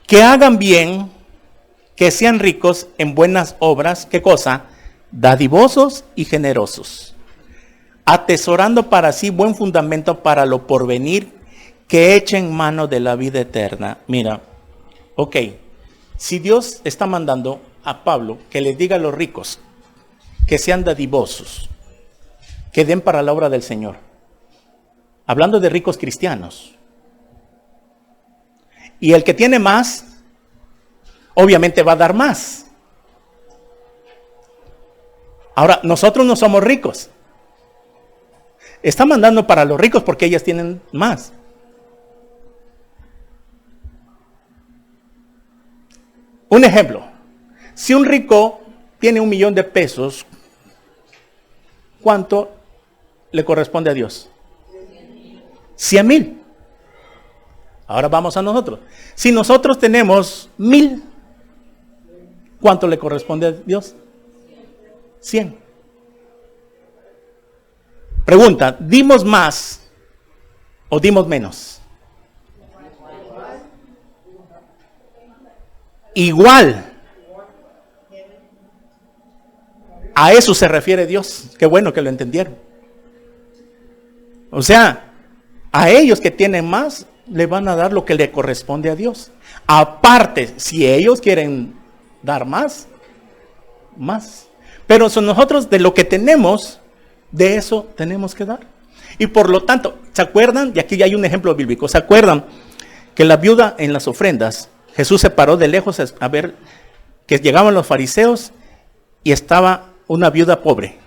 Que hagan bien, que sean ricos en buenas obras. ¿Qué cosa? Dadivosos y generosos, atesorando para sí buen fundamento para lo porvenir, que echen mano de la vida eterna. Mira, ok, si Dios está mandando a Pablo que les diga a los ricos que sean dadivosos, que den para la obra del Señor. Hablando de ricos cristianos. Y el que tiene más, obviamente va a dar más. Ahora, nosotros no somos ricos. Está mandando para los ricos porque ellas tienen más. Un ejemplo. Si un rico tiene 1 millón de pesos, ¿cuánto le corresponde a Dios? 100,000. Ahora vamos a nosotros. Si nosotros tenemos 1,000, ¿cuánto le corresponde a Dios? 100. Pregunta, ¿dimos más o dimos menos? Igual. A eso se refiere Dios. Qué bueno que lo entendieron. O sea, a ellos que tienen más, le van a dar lo que le corresponde a Dios. Aparte, si ellos quieren dar más, más. Pero nosotros de lo que tenemos, de eso tenemos que dar. Y por lo tanto, ¿se acuerdan? Y aquí hay un ejemplo bíblico. ¿Se acuerdan que la viuda en las ofrendas, Jesús se paró de lejos a ver que llegaban los fariseos y estaba una viuda pobre?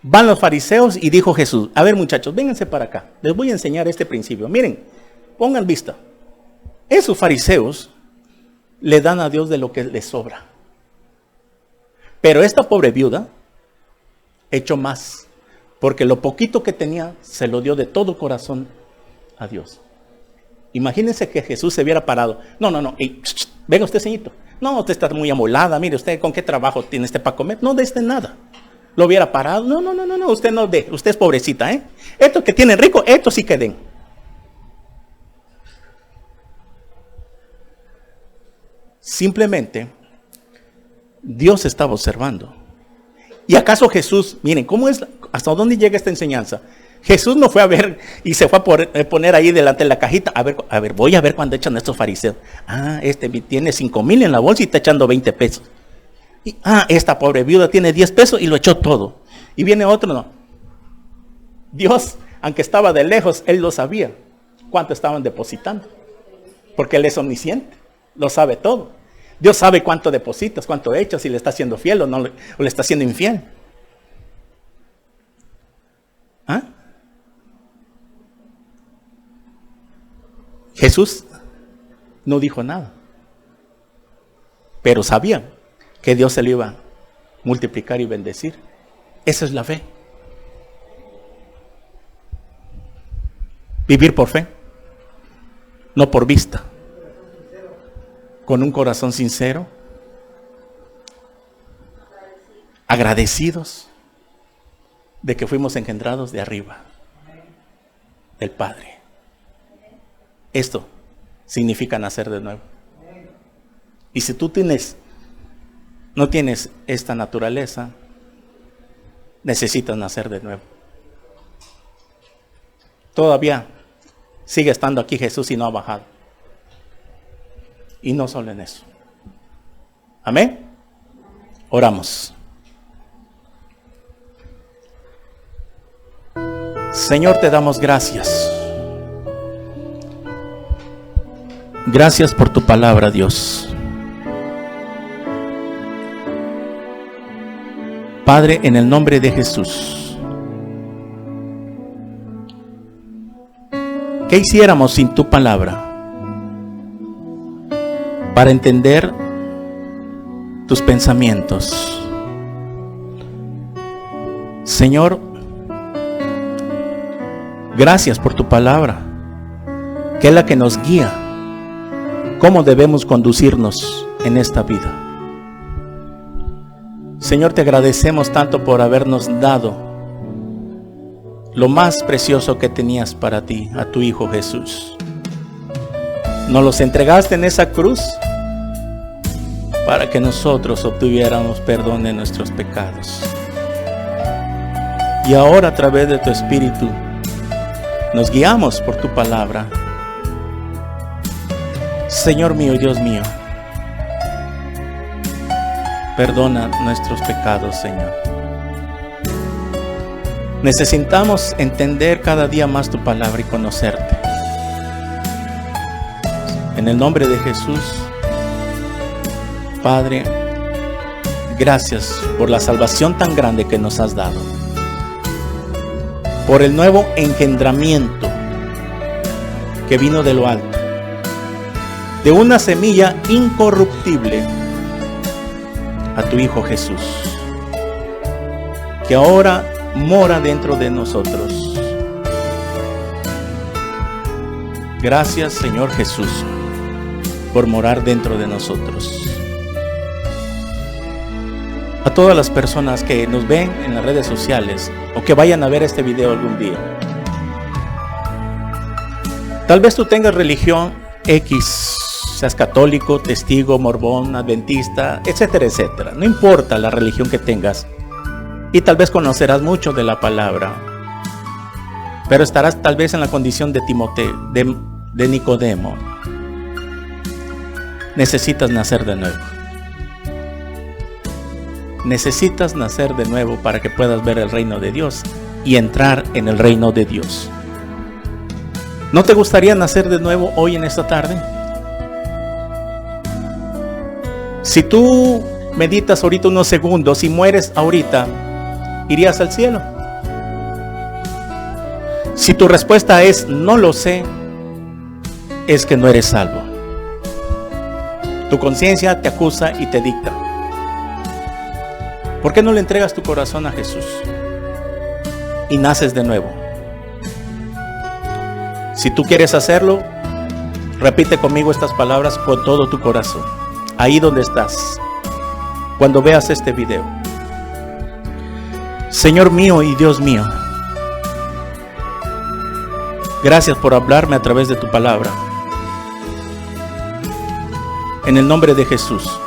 Van los fariseos y dijo Jesús, a ver muchachos, vénganse para acá. Les voy a enseñar este principio. Miren, pongan vista. Esos fariseos le dan a Dios de lo que les sobra. Pero esta pobre viuda echó más, porque lo poquito que tenía se lo dio de todo corazón a Dios. Imagínense que Jesús se hubiera parado. No, venga usted, señorito. No, usted está muy amolada. Mire usted, ¿con qué trabajo tiene usted para comer? No de nada. Lo hubiera parado. No, usted no dé. Usted es pobrecita, ¿eh? Estos que tienen rico, estos sí que den. Simplemente, Dios estaba observando. ¿Y acaso Jesús, miren, cómo es, hasta dónde llega esta enseñanza? Jesús no fue a ver y se fue a poner ahí delante de la cajita. A ver, voy a ver cuándo echan estos fariseos. Este tiene 5,000 en la bolsa y está echando 20 pesos. Y, esta pobre viuda tiene 10 pesos y lo echó todo. Y viene otro, no. Dios, aunque estaba de lejos, Él lo sabía. ¿Cuánto estaban depositando? Porque Él es omnisciente, lo sabe todo. Dios sabe cuánto depositas, cuánto echas, si le está haciendo fiel o le está haciendo infiel. Jesús no dijo nada, pero sabía que Dios se le iba a multiplicar y bendecir. Esa es la fe. Vivir por fe, no por vista. Con un corazón sincero, agradecidos de que fuimos engendrados de arriba, del Padre. Esto significa nacer de nuevo. Y si tú no tienes esta naturaleza, necesitas nacer de nuevo. Todavía sigue estando aquí Jesús y no ha bajado. Y no solo en eso. Amén. Oramos. Señor, te damos gracias. Gracias por tu palabra, Dios. Padre, en el nombre de Jesús, ¿qué hiciéramos sin tu palabra para entender tus pensamientos? Señor, gracias por tu palabra, que es la que nos guía cómo debemos conducirnos en esta vida. Señor, te agradecemos tanto por habernos dado lo más precioso que tenías para ti, a tu Hijo Jesús. Nos los entregaste en esa cruz para que nosotros obtuviéramos perdón de nuestros pecados. Y ahora, a través de tu Espíritu, nos guiamos por tu palabra. Señor mío y Dios mío, Perdona nuestros pecados, Señor. Necesitamos entender cada día más tu palabra y conocerte. En el nombre de Jesús, Padre, gracias por la salvación tan grande que nos has dado, por el nuevo engendramiento que vino de lo alto, de una semilla incorruptible a tu Hijo Jesús, que ahora mora dentro de nosotros. Gracias, Señor Jesús, por morar dentro de nosotros. A todas las personas que nos ven en las redes sociales o que vayan a ver este video algún día, tal vez tú tengas religión X, seas católico, testigo, mormón, adventista, etcétera, etcétera. No importa la religión que tengas, y tal vez conocerás mucho de la palabra, pero estarás tal vez en la condición de Timoteo, de Nicodemo. Necesitas nacer de nuevo. Necesitas nacer de nuevo para que puedas ver el reino de Dios y entrar en el reino de Dios. ¿No te gustaría nacer de nuevo hoy en esta tarde? Si tú meditas ahorita unos segundos y mueres ahorita, ¿irías al cielo? Si tu respuesta es no lo sé, es que no eres salvo. Tu conciencia te acusa y te dicta. ¿Por qué no le entregas tu corazón a Jesús y naces de nuevo? Si tú quieres hacerlo, repite conmigo estas palabras con todo tu corazón, ahí donde estás, cuando veas este video. Señor mío y Dios mío, gracias por hablarme a través de tu palabra. En el nombre de Jesús,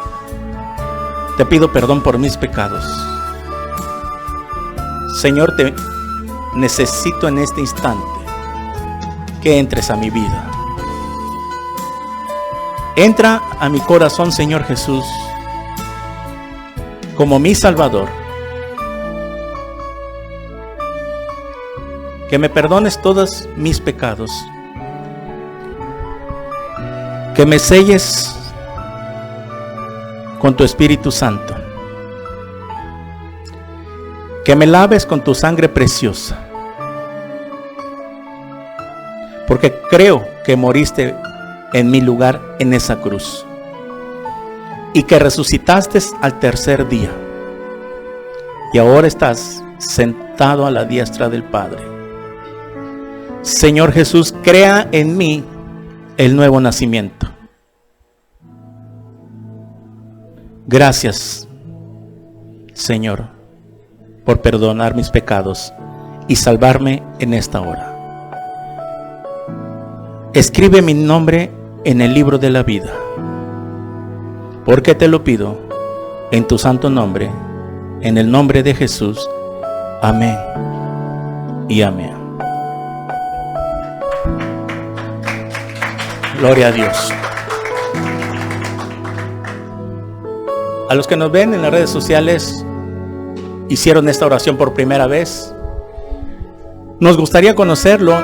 te pido perdón por mis pecados. Señor, te necesito en este instante que entres a mi vida. Entra a mi corazón, Señor Jesús, como mi Salvador. Que me perdones todos mis pecados. Que me selles con tu Espíritu Santo. Que me laves con tu sangre preciosa. Porque creo que moriste en mi lugar en esa cruz. Y que resucitaste al tercer día. Y ahora estás sentado a la diestra del Padre. Señor Jesús, crea en mí el nuevo nacimiento. Gracias, Señor, por perdonar mis pecados y salvarme en esta hora. Escribe mi nombre en el libro de la vida, porque te lo pido en tu santo nombre, en el nombre de Jesús. Amén y amén. Gloria a Dios. A los que nos ven en las redes sociales, hicieron esta oración por primera vez, nos gustaría conocerlo,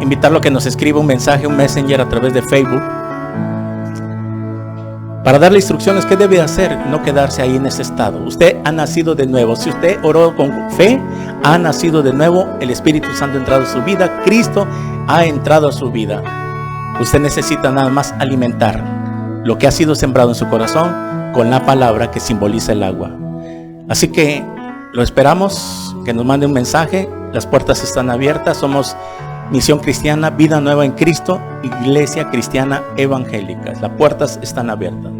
invitarlo a que nos escriba un mensaje, un messenger a través de Facebook, para darle instrucciones qué debe hacer, no quedarse ahí en ese estado. Usted ha nacido de nuevo. Si usted oró con fe, ha nacido de nuevo. El Espíritu Santo ha entrado a su vida. Cristo ha entrado a su vida. Usted necesita nada más alimentar lo que ha sido sembrado en su corazón con la palabra que simboliza el agua. Así que lo esperamos, que nos mande un mensaje. Las puertas están abiertas. Somos Misión Cristiana, Vida Nueva en Cristo, Iglesia Cristiana Evangélica. Las puertas están abiertas.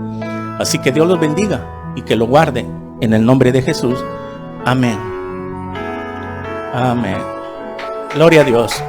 Así que Dios los bendiga y que lo guarde en el nombre de Jesús. Amén. Amén. Gloria a Dios.